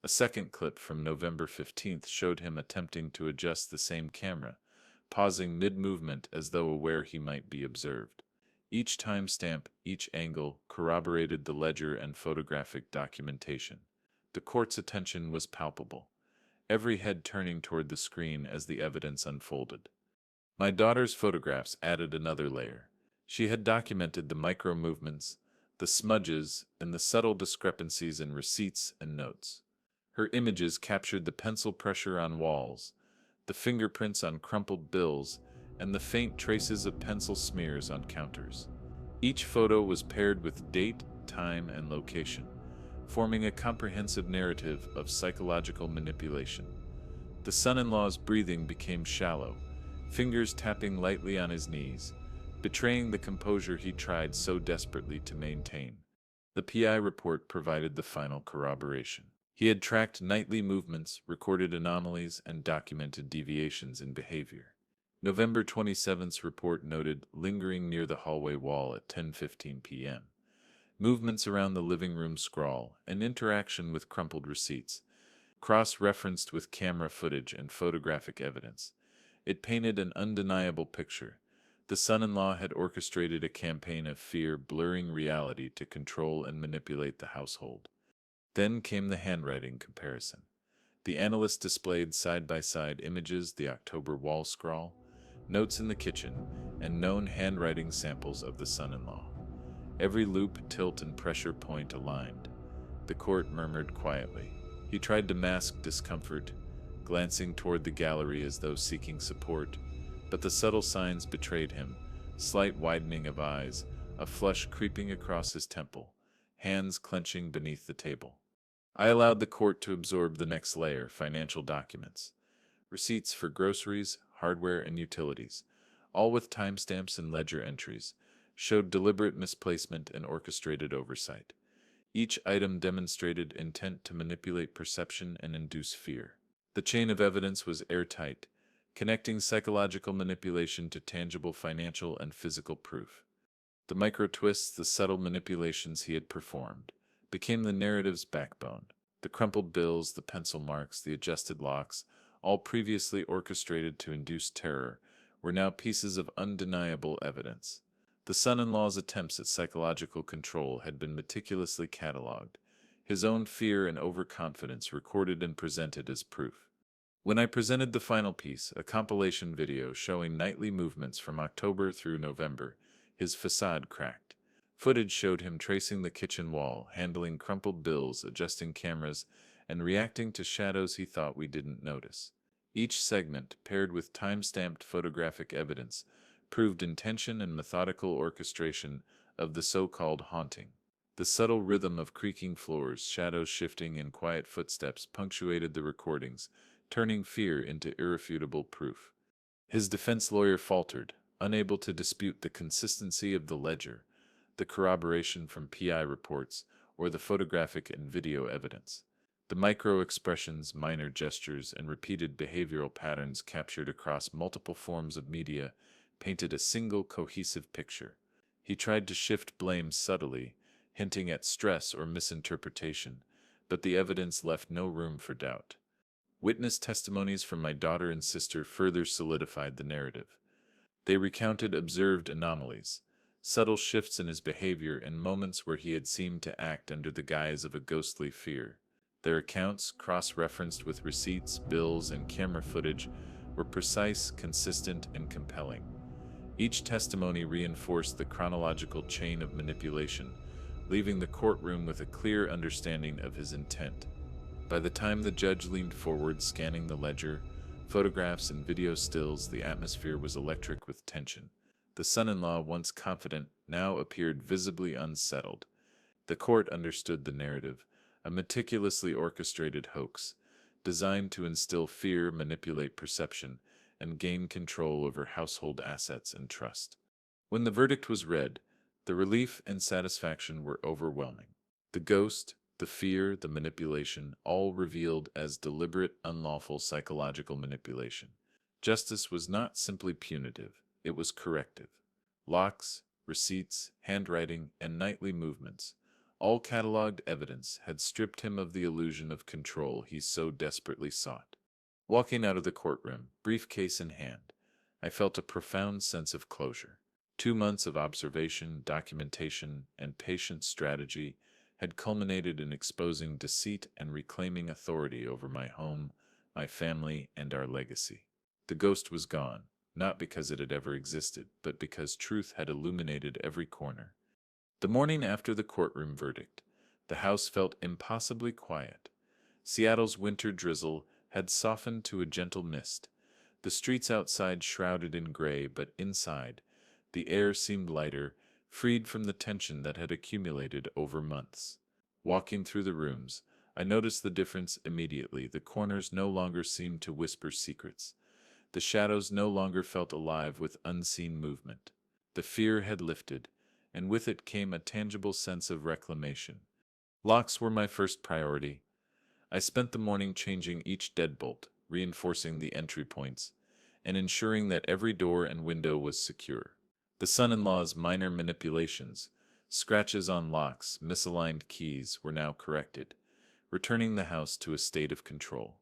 A second clip from November 15th showed him attempting to adjust the same camera, pausing mid-movement as though aware he might be observed. Each timestamp, each angle, corroborated the ledger and photographic documentation. The court's attention was palpable, every head turning toward the screen as the evidence unfolded. My daughter's photographs added another layer. She had documented the micro-movements, the smudges, and the subtle discrepancies in receipts and notes. Her images captured the pencil pressure on walls, the fingerprints on crumpled bills, and the faint traces of pencil smears on counters. Each photo was paired with date, time, and location, forming a comprehensive narrative of psychological manipulation. The son-in-law's breathing became shallow, fingers tapping lightly on his knees, betraying the composure he tried so desperately to maintain. The PI report provided the final corroboration. He had tracked nightly movements, recorded anomalies, and documented deviations in behavior. November 27th's report noted lingering near the hallway wall at 10:15 p.m. Movements around the living room scrawl, and interaction with crumpled receipts, cross-referenced with camera footage and photographic evidence. It painted an undeniable picture. The son-in-law had orchestrated a campaign of fear, blurring reality to control and manipulate the household. Then came the handwriting comparison. The analyst displayed side-by-side images, the October wall scrawl, notes in the kitchen, and known handwriting samples of the son-in-law. Every loop, tilt, and pressure point aligned. The court murmured quietly. He tried to mask discomfort, glancing toward the gallery as though seeking support, but the subtle signs betrayed him, slight widening of eyes, a flush creeping across his temple, hands clenching beneath the table. I allowed the court to absorb the next layer, financial documents. Receipts for groceries, hardware, and utilities, all with timestamps and ledger entries, showed deliberate misplacement and orchestrated oversight. Each item demonstrated intent to manipulate perception and induce fear. The chain of evidence was airtight, connecting psychological manipulation to tangible financial and physical proof. The micro-twists, the subtle manipulations he had performed, became the narrative's backbone. The crumpled bills, the pencil marks, the adjusted locks, all previously orchestrated to induce terror, were now pieces of undeniable evidence. The son-in-law's attempts at psychological control had been meticulously catalogued, his own fear and overconfidence recorded and presented as proof. When I presented the final piece, a compilation video showing nightly movements from October through November, his facade cracked. Footage showed him tracing the kitchen wall, handling crumpled bills, adjusting cameras, and reacting to shadows he thought we didn't notice. Each segment, paired with time-stamped photographic evidence, proved intention and methodical orchestration of the so-called haunting. The subtle rhythm of creaking floors, shadows shifting, and quiet footsteps punctuated the recordings, turning fear into irrefutable proof. His defense lawyer faltered, unable to dispute the consistency of the ledger, the corroboration from PI reports, or the photographic and video evidence. The micro-expressions, minor gestures, and repeated behavioral patterns captured across multiple forms of media painted a single cohesive picture. He tried to shift blame subtly, hinting at stress or misinterpretation, but the evidence left no room for doubt. Witness testimonies from my daughter and sister further solidified the narrative. They recounted observed anomalies, subtle shifts in his behavior, and moments where he had seemed to act under the guise of a ghostly fear. Their accounts, cross-referenced with receipts, bills, and camera footage, were precise, consistent, and compelling. Each testimony reinforced the chronological chain of manipulation, leaving the courtroom with a clear understanding of his intent. By the time the judge leaned forward, scanning the ledger, photographs and video stills, the atmosphere was electric with tension. The son-in-law, once confident, now appeared visibly unsettled. The court understood the narrative, a meticulously orchestrated hoax, designed to instill fear, manipulate perception, and gain control over household assets and trust. When the verdict was read, the relief and satisfaction were overwhelming. The ghost, the fear, the manipulation, all revealed as deliberate, unlawful psychological manipulation. Justice was not simply punitive, it was corrective. Locks, receipts, handwriting, and nightly movements, all catalogued evidence, had stripped him of the illusion of control he so desperately sought. Walking out of the courtroom, briefcase in hand, I felt a profound sense of closure. 2 months of observation, documentation, and patient strategy had culminated in exposing deceit and reclaiming authority over my home, my family, and our legacy. The ghost was gone, not because it had ever existed, but because truth had illuminated every corner. The morning after the courtroom verdict, the house felt impossibly quiet. Seattle's winter drizzle had softened to a gentle mist. The streets outside shrouded in gray, but inside, the air seemed lighter, freed from the tension that had accumulated over months. Walking through the rooms, I noticed the difference immediately. The corners no longer seemed to whisper secrets. The shadows no longer felt alive with unseen movement. The fear had lifted, and with it came a tangible sense of reclamation. Locks were my first priority. I spent the morning changing each deadbolt, reinforcing the entry points, and ensuring that every door and window was secure. The son-in-law's minor manipulations, scratches on locks, misaligned keys, were now corrected, returning the house to a state of control.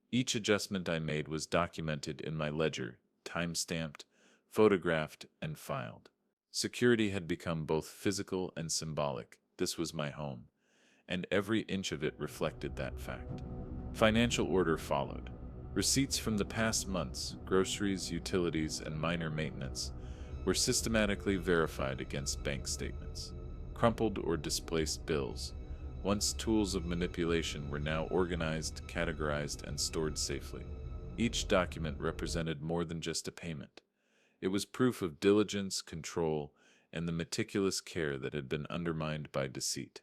Each adjustment I made was documented in my ledger, time-stamped, photographed, and filed. Security had become both physical and symbolic. This was my home, and every inch of it reflected that fact. Financial order followed. Receipts from the past months, groceries, utilities, and minor maintenance, were systematically verified against bank statements. Crumpled or displaced bills, once tools of manipulation, were now organized, categorized, and stored safely. Each document represented more than just a payment. It was proof of diligence, control, and the meticulous care that had been undermined by deceit.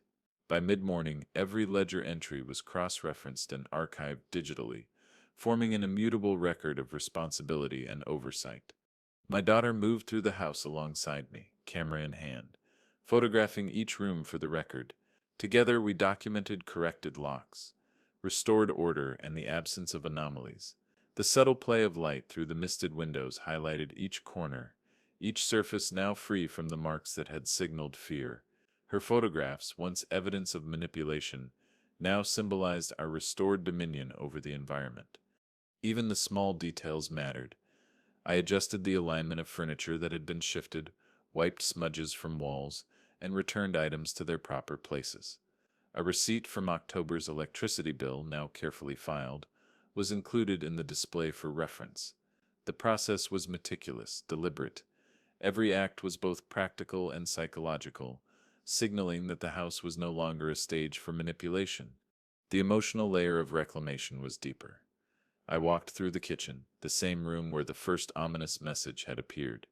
By mid-morning, every ledger entry was cross-referenced and archived digitally, forming an immutable record of responsibility and oversight. My daughter moved through the house alongside me, camera in hand, photographing each room for the record. Together we documented corrected locks, restored order, and the absence of anomalies. The subtle play of light through the misted windows highlighted each corner, each surface now free from the marks that had signaled fear. Her photographs, once evidence of manipulation, now symbolized our restored dominion over the environment. Even the small details mattered. I adjusted the alignment of furniture that had been shifted, wiped smudges from walls, and returned items to their proper places. A receipt from October's electricity bill, now carefully filed, was included in the display for reference. The process was meticulous, deliberate. Every act was both practical and psychological, signaling that the house was no longer a stage for manipulation. The emotional layer of reclamation was deeper. I walked through the kitchen, the same room where the first ominous message had appeared.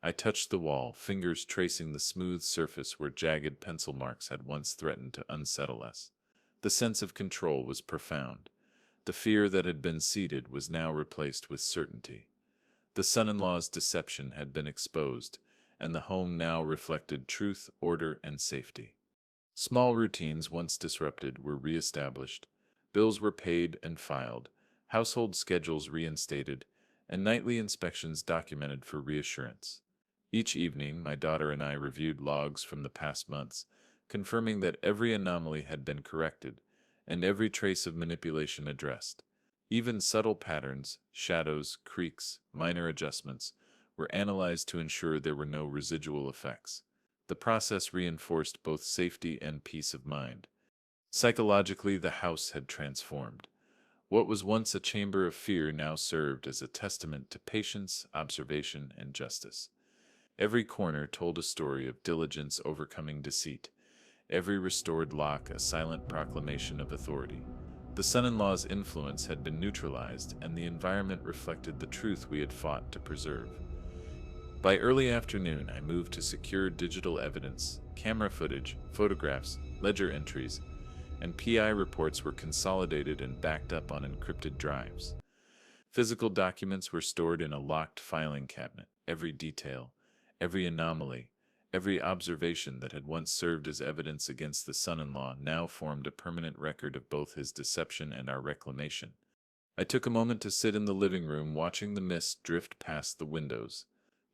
I touched the wall, fingers tracing the smooth surface where jagged pencil marks had once threatened to unsettle us. The sense of control was profound. The fear that had been seated was now replaced with certainty. The son-in-law's deception had been exposed, and the home now reflected truth, order, and safety. Small routines once disrupted were re-established, bills were paid and filed, household schedules reinstated, and nightly inspections documented for reassurance. Each evening, my daughter and I reviewed logs from the past months, confirming that every anomaly had been corrected and every trace of manipulation addressed. Even subtle patterns, shadows, creaks, minor adjustments were analyzed to ensure there were no residual effects. The process reinforced both safety and peace of mind. Psychologically, the house had transformed. What was once a chamber of fear now served as a testament to patience, observation, and justice. Every corner told a story of diligence overcoming deceit, every restored lock a silent proclamation of authority. The son-in-law's influence had been neutralized, and the environment reflected the truth we had fought to preserve. By early afternoon, I moved to secure digital evidence, camera footage, photographs, ledger entries, and PI reports were consolidated and backed up on encrypted drives. Physical documents were stored in a locked filing cabinet. Every detail, every anomaly, every observation that had once served as evidence against the son-in-law now formed a permanent record of both his deception and our reclamation. I took a moment to sit in the living room watching the mist drift past the windows.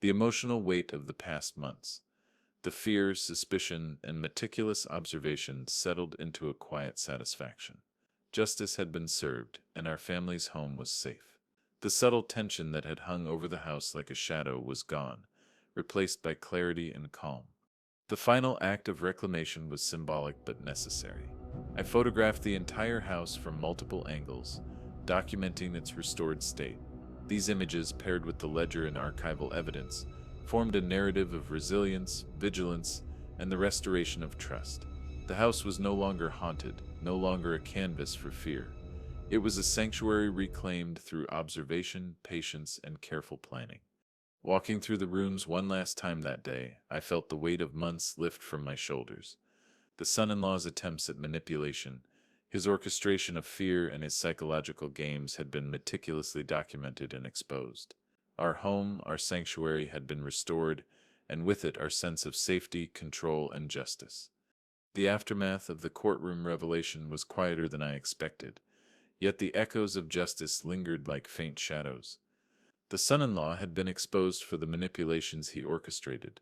The emotional weight of the past months, the fear, suspicion, and meticulous observation settled into a quiet satisfaction. Justice had been served, and our family's home was safe. The subtle tension that had hung over the house like a shadow was gone, replaced by clarity and calm. The final act of reclamation was symbolic but necessary. I photographed the entire house from multiple angles, documenting its restored state. These images, paired with the ledger and archival evidence, formed a narrative of resilience, vigilance, and the restoration of trust. The house was no longer haunted, no longer a canvas for fear. It was a sanctuary reclaimed through observation, patience, and careful planning. Walking through the rooms one last time that day, I felt the weight of months lift from my shoulders. The son-in-law's attempts at manipulation, his orchestration of fear, and his psychological games had been meticulously documented and exposed. Our home, our sanctuary, had been restored, and with it our sense of safety, control, and justice. The aftermath of the courtroom revelation was quieter than I expected, yet the echoes of justice lingered like faint shadows. The son-in-law had been exposed for the manipulations he orchestrated.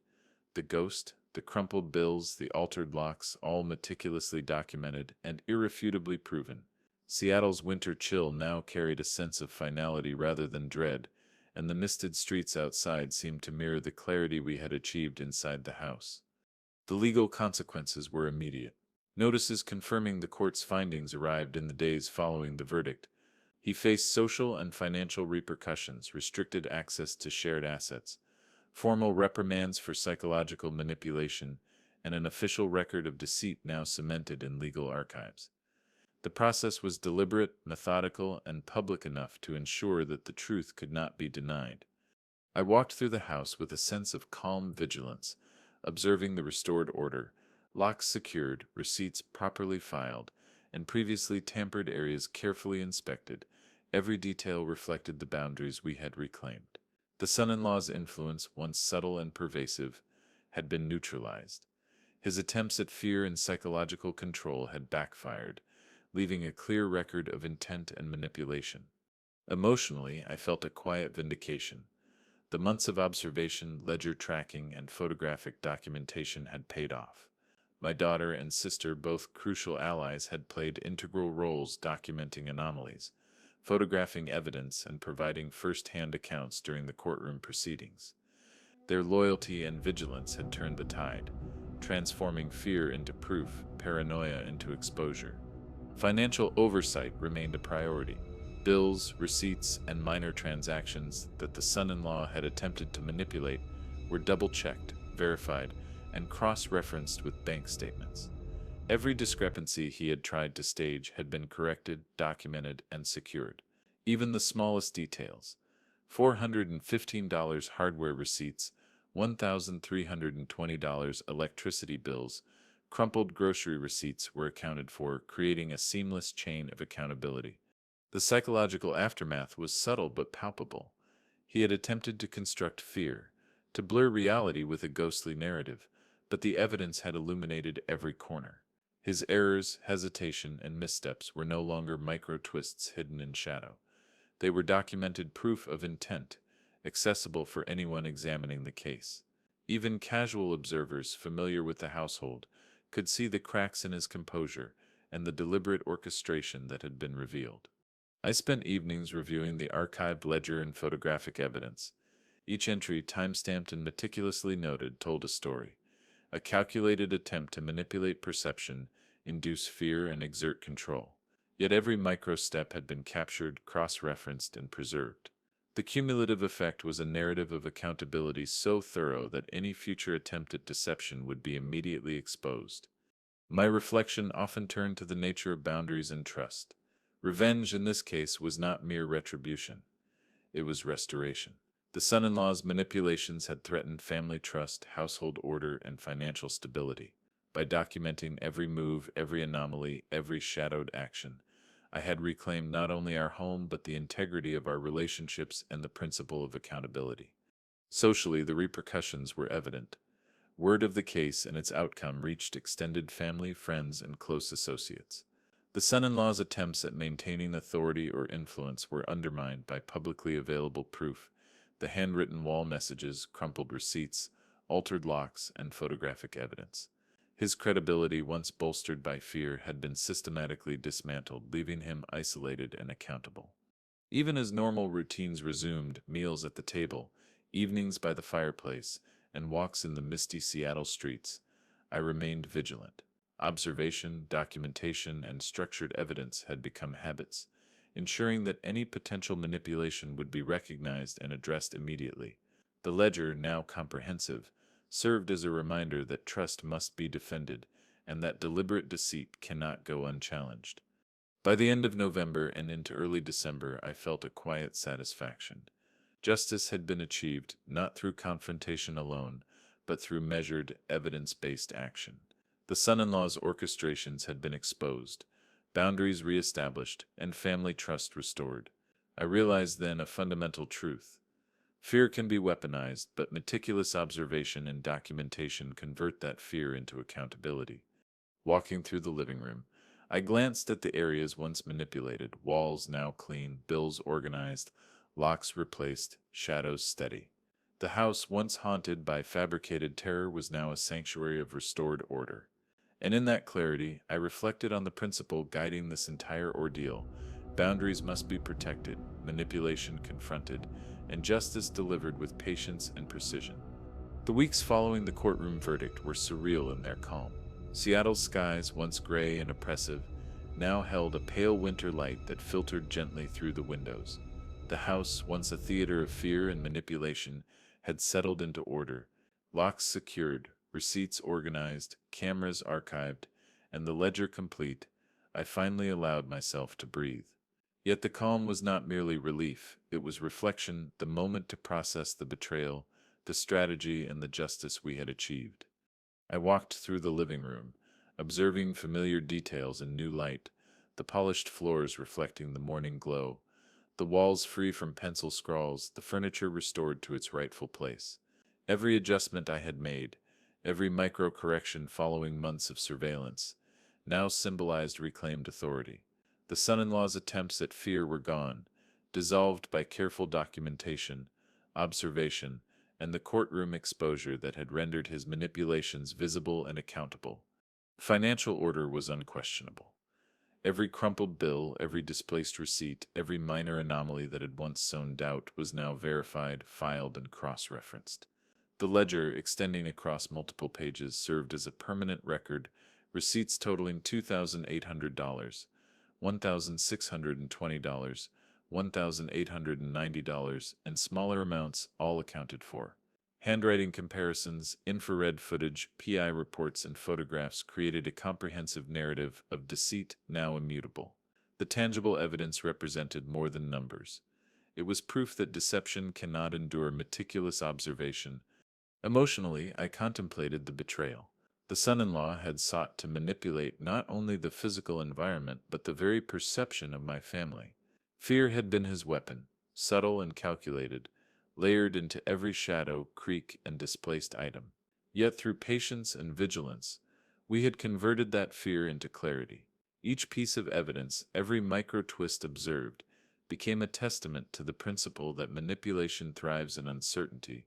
The ghost, the crumpled bills, the altered locks, all meticulously documented and irrefutably proven. Seattle's winter chill now carried a sense of finality rather than dread, and the misted streets outside seemed to mirror the clarity we had achieved inside the house. The legal consequences were immediate. Notices confirming the court's findings arrived in the days following the verdict. He faced social and financial repercussions, restricted access to shared assets, formal reprimands for psychological manipulation, and an official record of deceit now cemented in legal archives. The process was deliberate, methodical, and public enough to ensure that the truth could not be denied. I walked through the house with a sense of calm vigilance, observing the restored order, locks secured, receipts properly filed, and previously tampered areas carefully inspected. Every detail reflected the boundaries we had reclaimed. The son-in-law's influence, once subtle and pervasive, had been neutralized. His attempts at fear and psychological control had backfired, leaving a clear record of intent and manipulation. Emotionally, I felt a quiet vindication. The months of observation, ledger tracking, and photographic documentation had paid off. My daughter and sister, both crucial allies, had played integral roles documenting anomalies, photographing evidence and providing first-hand accounts during the courtroom proceedings. Their loyalty and vigilance had turned the tide, transforming fear into proof, paranoia into exposure. Financial oversight remained a priority. Bills, receipts, and minor transactions that the son-in-law had attempted to manipulate were double-checked, verified, and cross-referenced with bank statements. Every discrepancy he had tried to stage had been corrected, documented, and secured. Even the smallest details. $415 hardware receipts, $1,320 electricity bills, crumpled grocery receipts were accounted for, creating a seamless chain of accountability. The psychological aftermath was subtle but palpable. He had attempted to construct fear, to blur reality with a ghostly narrative, but the evidence had illuminated every corner. His errors, hesitation, and missteps were no longer micro-twists hidden in shadow. They were documented proof of intent, accessible for anyone examining the case. Even casual observers familiar with the household could see the cracks in his composure and the deliberate orchestration that had been revealed. I spent evenings reviewing the archived ledger and photographic evidence. Each entry, time-stamped and meticulously noted, told a story. A calculated attempt to manipulate perception, induce fear, and exert control. Yet every micro-step had been captured, cross-referenced, and preserved. The cumulative effect was a narrative of accountability so thorough that any future attempt at deception would be immediately exposed. My reflection often turned to the nature of boundaries and trust. Revenge in this case was not mere retribution. It was restoration. The son-in-law's manipulations had threatened family trust, household order, and financial stability. By documenting every move, every anomaly, every shadowed action, I had reclaimed not only our home but the integrity of our relationships and the principle of accountability. Socially, the repercussions were evident. Word of the case and its outcome reached extended family, friends, and close associates. The son-in-law's attempts at maintaining authority or influence were undermined by publicly available proof: the handwritten wall messages, crumpled receipts, altered locks, and photographic evidence. His credibility, once bolstered by fear, had been systematically dismantled, leaving him isolated and accountable. Even as normal routines resumed, meals at the table, evenings by the fireplace, and walks in the misty Seattle streets, I remained vigilant. Observation, documentation, and structured evidence had become habits, ensuring that any potential manipulation would be recognized and addressed immediately. The ledger, now comprehensive, served as a reminder that trust must be defended and that deliberate deceit cannot go unchallenged. By the end of November and into early December, I felt a quiet satisfaction. Justice had been achieved not through confrontation alone, but through measured, evidence-based action. The son-in-law's orchestrations had been exposed, boundaries reestablished, and family trust restored. I realized then a fundamental truth. Fear can be weaponized, but meticulous observation and documentation convert that fear into accountability. Walking through the living room, I glanced at the areas once manipulated: walls now clean, bills organized, locks replaced, shadows steady. The house, once haunted by fabricated terror, was now a sanctuary of restored order. And in that clarity, I reflected on the principle guiding this entire ordeal: boundaries must be protected, manipulation confronted, and justice delivered with patience and precision. The weeks following the courtroom verdict were surreal in their calm. Seattle's skies, once gray and oppressive, now held a pale winter light that filtered gently through the windows. The house, once a theater of fear and manipulation, had settled into order, locks secured, receipts organized, cameras archived, and the ledger complete. I finally allowed myself to breathe. Yet the calm was not merely relief, it was reflection, the moment to process the betrayal, the strategy, and the justice we had achieved. I walked through the living room, observing familiar details in new light: the polished floors reflecting the morning glow, the walls free from pencil scrawls, the furniture restored to its rightful place. Every adjustment I had made, every micro-correction following months of surveillance, now symbolized reclaimed authority. The son-in-law's attempts at fear were gone, dissolved by careful documentation, observation, and the courtroom exposure that had rendered his manipulations visible and accountable. Financial order was unquestionable. Every crumpled bill, every displaced receipt, every minor anomaly that had once sown doubt was now verified, filed, and cross-referenced. The ledger, extending across multiple pages, served as a permanent record, receipts totaling $2,800, $1,620, $1,890, and smaller amounts all accounted for. Handwriting comparisons, infrared footage, PI reports, and photographs created a comprehensive narrative of deceit now immutable. The tangible evidence represented more than numbers. It was proof that deception cannot endure meticulous observation. Emotionally, I contemplated the betrayal. The son-in-law had sought to manipulate not only the physical environment but the very perception of my family. Fear had been his weapon, subtle and calculated, layered into every shadow, creak, and displaced item. Yet through patience and vigilance, we had converted that fear into clarity. Each piece of evidence, every micro-twist observed, became a testament to the principle that manipulation thrives in uncertainty,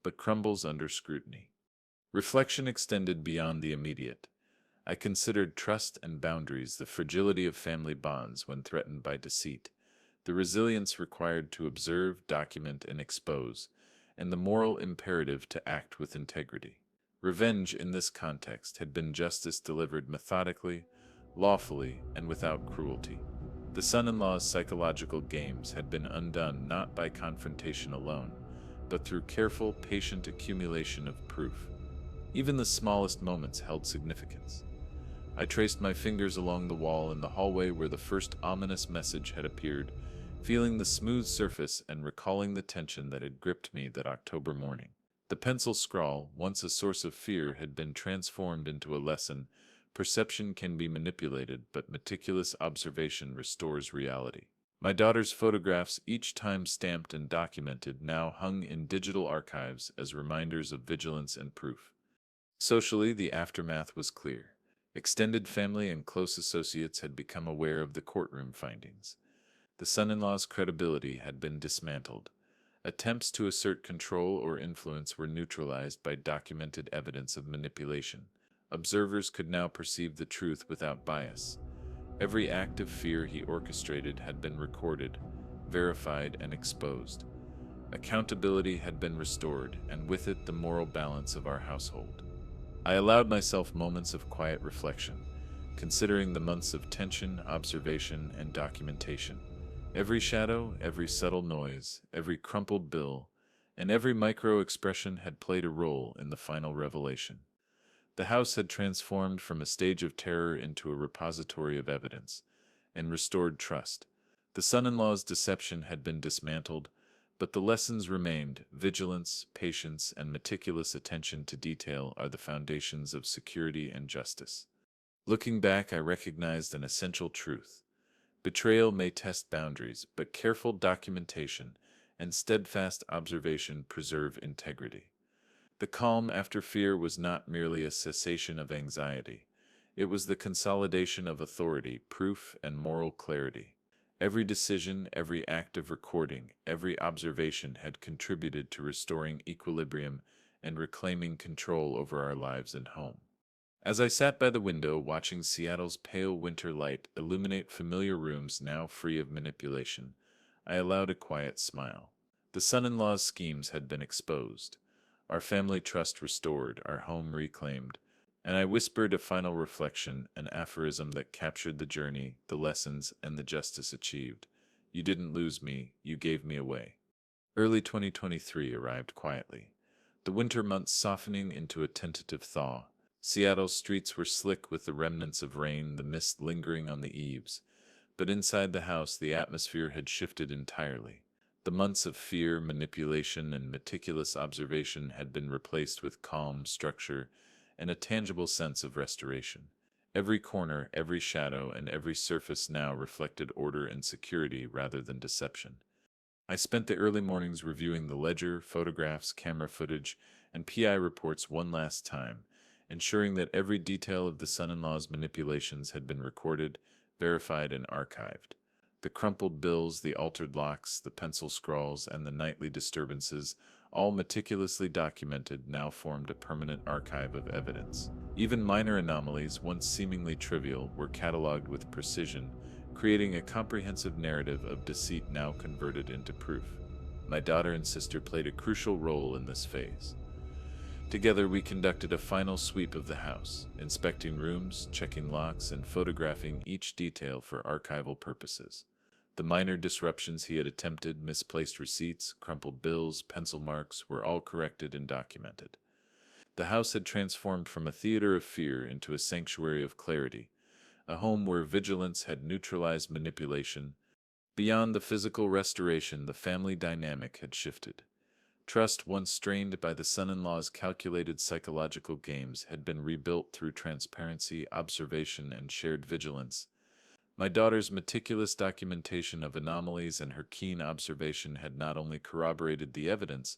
but crumbles under scrutiny. Reflection extended beyond the immediate. I considered trust and boundaries, the fragility of family bonds when threatened by deceit, the resilience required to observe, document, and expose, and the moral imperative to act with integrity. Revenge in this context had been justice delivered methodically, lawfully, and without cruelty. The son-in-law's psychological games had been undone not by confrontation alone, but through careful, patient accumulation of proof. Even the smallest moments held significance. I traced my fingers along the wall in the hallway where the first ominous message had appeared, feeling the smooth surface and recalling the tension that had gripped me that October morning. The pencil scrawl, once a source of fear, had been transformed into a lesson. Perception can be manipulated, but meticulous observation restores reality. My daughter's photographs, each time stamped and documented, now hung in digital archives as reminders of vigilance and proof. Socially, the aftermath was clear. Extended family and close associates had become aware of the courtroom findings. The son-in-law's credibility had been dismantled. Attempts to assert control or influence were neutralized by documented evidence of manipulation. Observers could now perceive the truth without bias. Every act of fear he orchestrated had been recorded, verified, and exposed. Accountability had been restored, and with it the moral balance of our household. I allowed myself moments of quiet reflection, considering the months of tension, observation, and documentation. Every shadow, every subtle noise, every crumpled bill, and every micro-expression had played a role in the final revelation. The house had transformed from a stage of terror into a repository of evidence, and restored trust. The son-in-law's deception had been dismantled, but the lessons remained. Vigilance, patience, and meticulous attention to detail are the foundations of security and justice. Looking back, I recognized an essential truth. Betrayal may test boundaries, but careful documentation and steadfast observation preserve integrity. The calm after fear was not merely a cessation of anxiety. It was the consolidation of authority, proof, and moral clarity. Every decision, every act of recording, every observation had contributed to restoring equilibrium and reclaiming control over our lives and home. As I sat by the window watching Seattle's pale winter light illuminate familiar rooms now free of manipulation, I allowed a quiet smile. The son-in-law's schemes had been exposed, our family trust restored, our home reclaimed, and I whispered a final reflection, an aphorism that captured the journey, the lessons, and the justice achieved. You didn't lose me, you gave me away. Early 2023 arrived quietly, the winter months softening into a tentative thaw. Seattle's streets were slick with the remnants of rain, the mist lingering on the eaves. But inside the house, the atmosphere had shifted entirely. The months of fear, manipulation, and meticulous observation had been replaced with calm, structure, and a tangible sense of restoration. Every corner, every shadow, and every surface now reflected order and security rather than deception. I spent the early mornings reviewing the ledger, photographs, camera footage, and PI reports one last time, ensuring that every detail of the son-in-law's manipulations had been recorded, verified, and archived. The crumpled bills, the altered locks, the pencil scrawls, and the nightly disturbances all meticulously documented, now formed a permanent archive of evidence. Even minor anomalies, once seemingly trivial, were catalogued with precision, creating a comprehensive narrative of deceit now converted into proof. My daughter and sister played a crucial role in this phase. Together, we conducted a final sweep of the house, inspecting rooms, checking locks, and photographing each detail for archival purposes. The minor disruptions he had attempted, misplaced receipts, crumpled bills, pencil marks, were all corrected and documented. The house had transformed from a theater of fear into a sanctuary of clarity, a home where vigilance had neutralized manipulation. Beyond the physical restoration, the family dynamic had shifted. Trust, once strained by the son-in-law's calculated psychological games, had been rebuilt through transparency, observation, and shared vigilance. My daughter's meticulous documentation of anomalies and her keen observation had not only corroborated the evidence,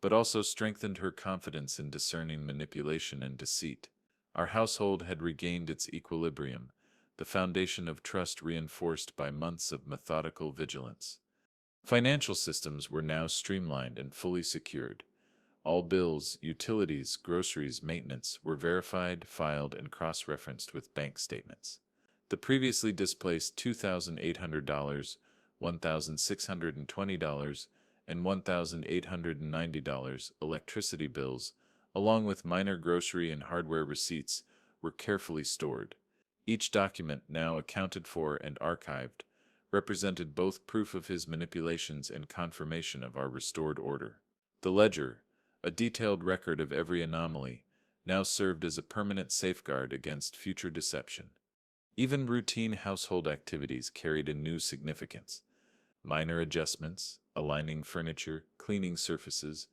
but also strengthened her confidence in discerning manipulation and deceit. Our household had regained its equilibrium, the foundation of trust reinforced by months of methodical vigilance. Financial systems were now streamlined and fully secured. All bills, utilities, groceries, maintenance were verified, filed, and cross-referenced with bank statements. The previously displaced $2,800, $1,620, and $1,890 electricity bills, along with minor grocery and hardware receipts, were carefully stored. Each document, now accounted for and archived, represented both proof of his manipulations and confirmation of our restored order. The ledger, a detailed record of every anomaly, now served as a permanent safeguard against future deception. Even routine household activities carried a new significance. Minor adjustments, aligning furniture, cleaning surfaces,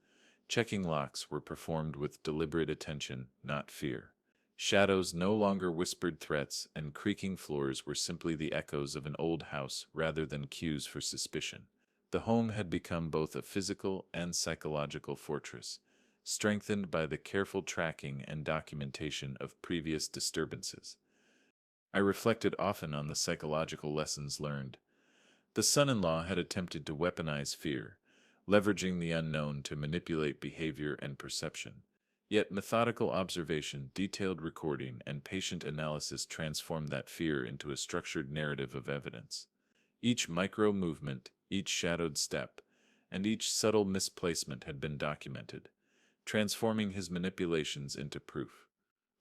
checking locks were performed with deliberate attention, not fear. Shadows no longer whispered threats, and creaking floors were simply the echoes of an old house rather than cues for suspicion. The home had become both a physical and psychological fortress, strengthened by the careful tracking and documentation of previous disturbances. I reflected often on the psychological lessons learned. The son-in-law had attempted to weaponize fear, leveraging the unknown to manipulate behavior and perception. Yet methodical observation, detailed recording, and patient analysis transformed that fear into a structured narrative of evidence. Each micro-movement, each shadowed step, and each subtle misplacement had been documented, transforming his manipulations into proof.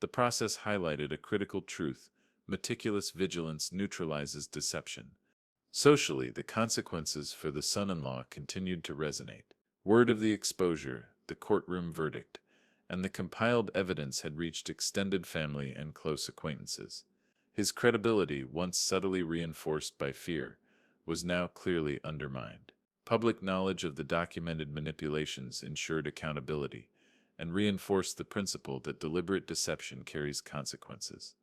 The process highlighted a critical truth: meticulous vigilance neutralizes deception. Socially, the consequences for the son-in-law continued to resonate. Word of the exposure, the courtroom verdict, and the compiled evidence had reached extended family and close acquaintances. His credibility, once subtly reinforced by fear, was now clearly undermined. Public knowledge of the documented manipulations ensured accountability and reinforced the principle that deliberate deception carries consequences.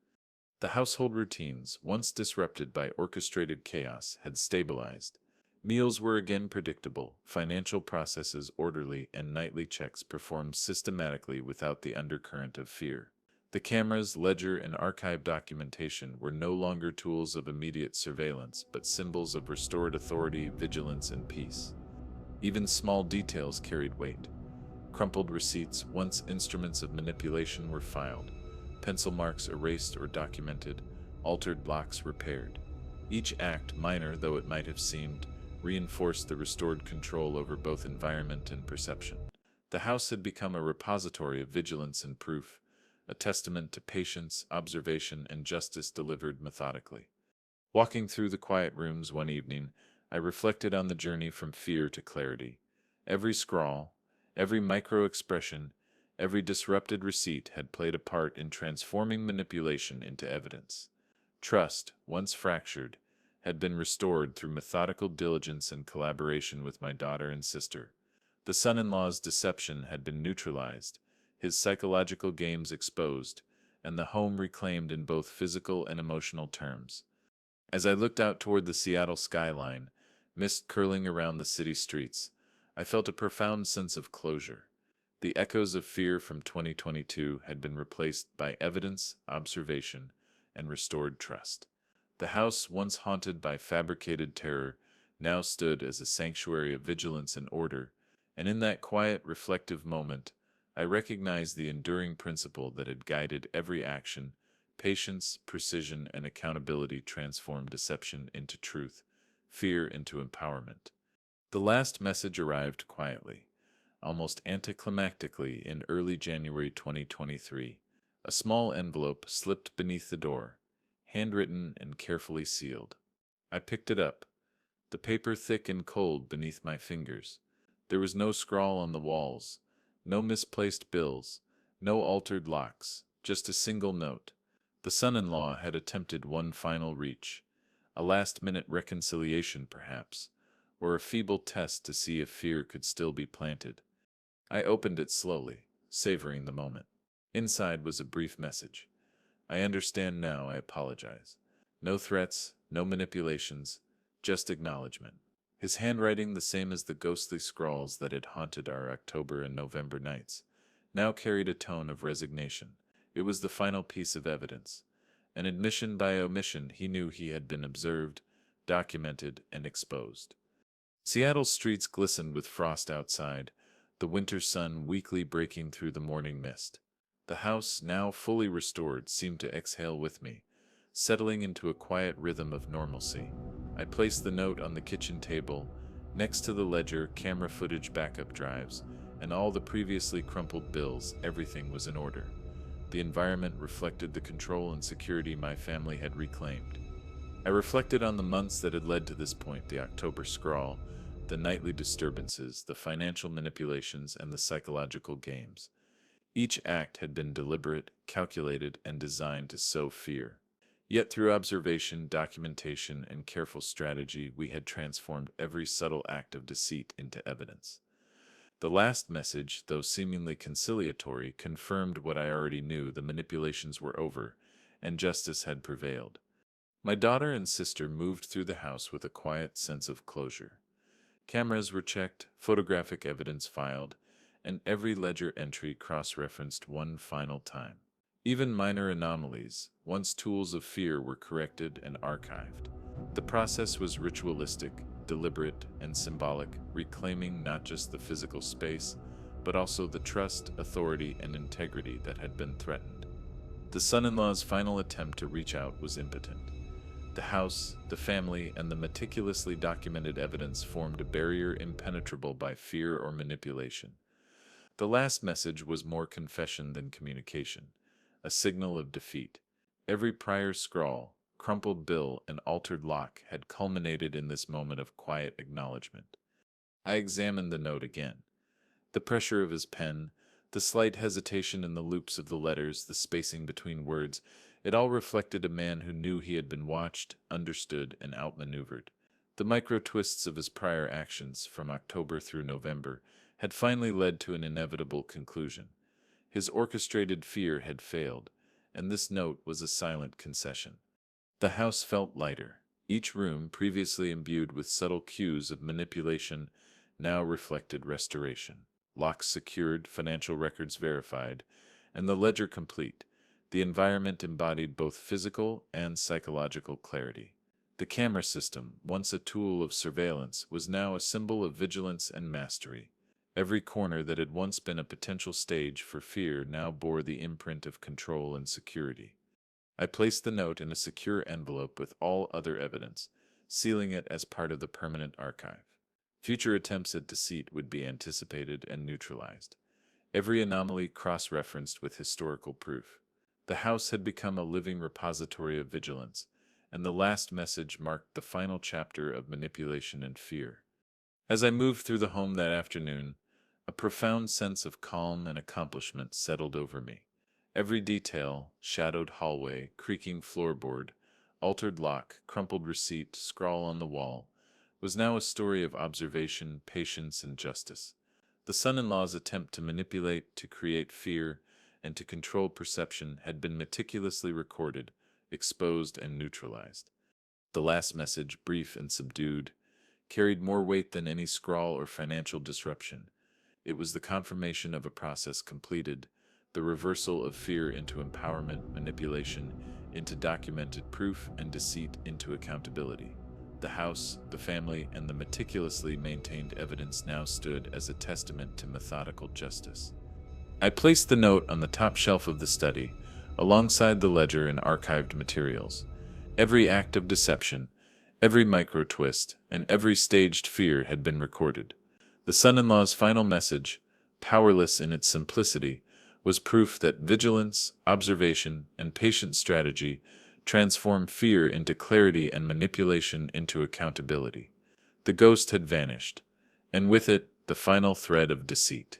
The household routines, once disrupted by orchestrated chaos, had stabilized. Meals were again predictable, financial processes orderly, and nightly checks performed systematically without the undercurrent of fear. The cameras, ledger, and archive documentation were no longer tools of immediate surveillance, but symbols of restored authority, vigilance, and peace. Even small details carried weight. Crumpled receipts, once instruments of manipulation, were filed. Pencil marks erased or documented, altered blocks repaired. Each act, minor though it might have seemed, reinforced the restored control over both environment and perception. The house had become a repository of vigilance and proof, a testament to patience, observation, and justice delivered methodically. Walking through the quiet rooms one evening, I reflected on the journey from fear to clarity. Every scrawl, every micro-expression, every disrupted receipt had played a part in transforming manipulation into evidence. Trust, once fractured, had been restored through methodical diligence and collaboration with my daughter and sister. The son-in-law's deception had been neutralized, his psychological games exposed, and the home reclaimed in both physical and emotional terms. As I looked out toward the Seattle skyline, mist curling around the city streets, I felt a profound sense of closure. The echoes of fear from 2022 had been replaced by evidence, observation, and restored trust. The house, once haunted by fabricated terror, now stood as a sanctuary of vigilance and order, And in that quiet, reflective moment, I recognized the enduring principle that had guided every action: patience, precision, and accountability transform deception into truth, fear into empowerment. The last message arrived quietly, almost anticlimactically, in early January 2023. A small envelope slipped beneath the door, handwritten and carefully sealed. I picked it up, the paper thick and cold beneath my fingers. There was no scrawl on the walls, no misplaced bills, no altered locks, just a single note. The son-in-law had attempted one final reach, a last-minute reconciliation perhaps, or a feeble test to see if fear could still be planted. I opened it slowly, savoring the moment. Inside was a brief message. I understand now, I apologize. No threats, no manipulations, just acknowledgement. His handwriting, the same as the ghostly scrawls that had haunted our October and November nights, now carried a tone of resignation. It was the final piece of evidence. An admission by omission. He knew he had been observed, documented, and exposed. Seattle's streets glistened with frost outside, the winter sun weakly breaking through the morning mist. The house, now fully restored, seemed to exhale with me, settling into a quiet rhythm of normalcy. I placed the note on the kitchen table, next to the ledger, camera footage, backup drives, and all the previously crumpled bills. Everything was in order. The environment reflected the control and security my family had reclaimed. I reflected on the months that had led to this point: the October scrawl, the nightly disturbances, the financial manipulations, and the psychological games. Each act had been deliberate, calculated, and designed to sow fear. Yet through observation, documentation, and careful strategy, we had transformed every subtle act of deceit into evidence. The last message, though seemingly conciliatory, confirmed what I already knew: the manipulations were over, and justice had prevailed. My daughter and sister moved through the house with a quiet sense of closure. Cameras were checked, photographic evidence filed, and every ledger entry cross-referenced one final time. Even minor anomalies, once tools of fear, were corrected and archived. The process was ritualistic, deliberate, and symbolic, reclaiming not just the physical space, but also the trust, authority, and integrity that had been threatened. The son-in-law's final attempt to reach out was impotent. The house, the family, and the meticulously documented evidence formed a barrier impenetrable by fear or manipulation. The last message was more confession than communication, a signal of defeat. Every prior scrawl, crumpled bill, and altered lock had culminated in this moment of quiet acknowledgement. I examined the note again. The pressure of his pen, the slight hesitation in the loops of the letters, the spacing between words, it all reflected a man who knew he had been watched, understood, and outmaneuvered. The micro-twists of his prior actions, from October through November, had finally led to an inevitable conclusion. His orchestrated fear had failed, and this note was a silent concession. The house felt lighter. Each room, previously imbued with subtle cues of manipulation, now reflected restoration. Locks secured, financial records verified, and the ledger complete. The environment embodied both physical and psychological clarity. The camera system, once a tool of surveillance, was now a symbol of vigilance and mastery. Every corner that had once been a potential stage for fear now bore the imprint of control and security. I placed the note in a secure envelope with all other evidence, sealing it as part of the permanent archive. Future attempts at deceit would be anticipated and neutralized. Every anomaly cross-referenced with historical proof. The house had become a living repository of vigilance, and the last message marked the final chapter of manipulation and fear. As I moved through the home that afternoon, a profound sense of calm and accomplishment settled over me. Every detail, shadowed hallway, creaking floorboard, altered lock, crumpled receipt, scrawl on the wall, was now a story of observation, patience, and justice. The son-in-law's attempt to manipulate, to create fear, and to control perception had been meticulously recorded, exposed, and neutralized. The last message, brief and subdued, carried more weight than any scrawl or financial disruption. It was the confirmation of a process completed, the reversal of fear into empowerment, manipulation into documented proof, and deceit into accountability. The house, the family, and the meticulously maintained evidence now stood as a testament to methodical justice. I placed the note on the top shelf of the study, alongside the ledger and archived materials. Every act of deception, every micro twist, and every staged fear had been recorded. The son-in-law's final message, powerless in its simplicity, was proof that vigilance, observation, and patient strategy transform fear into clarity and manipulation into accountability. The ghost had vanished, and with it, the final thread of deceit.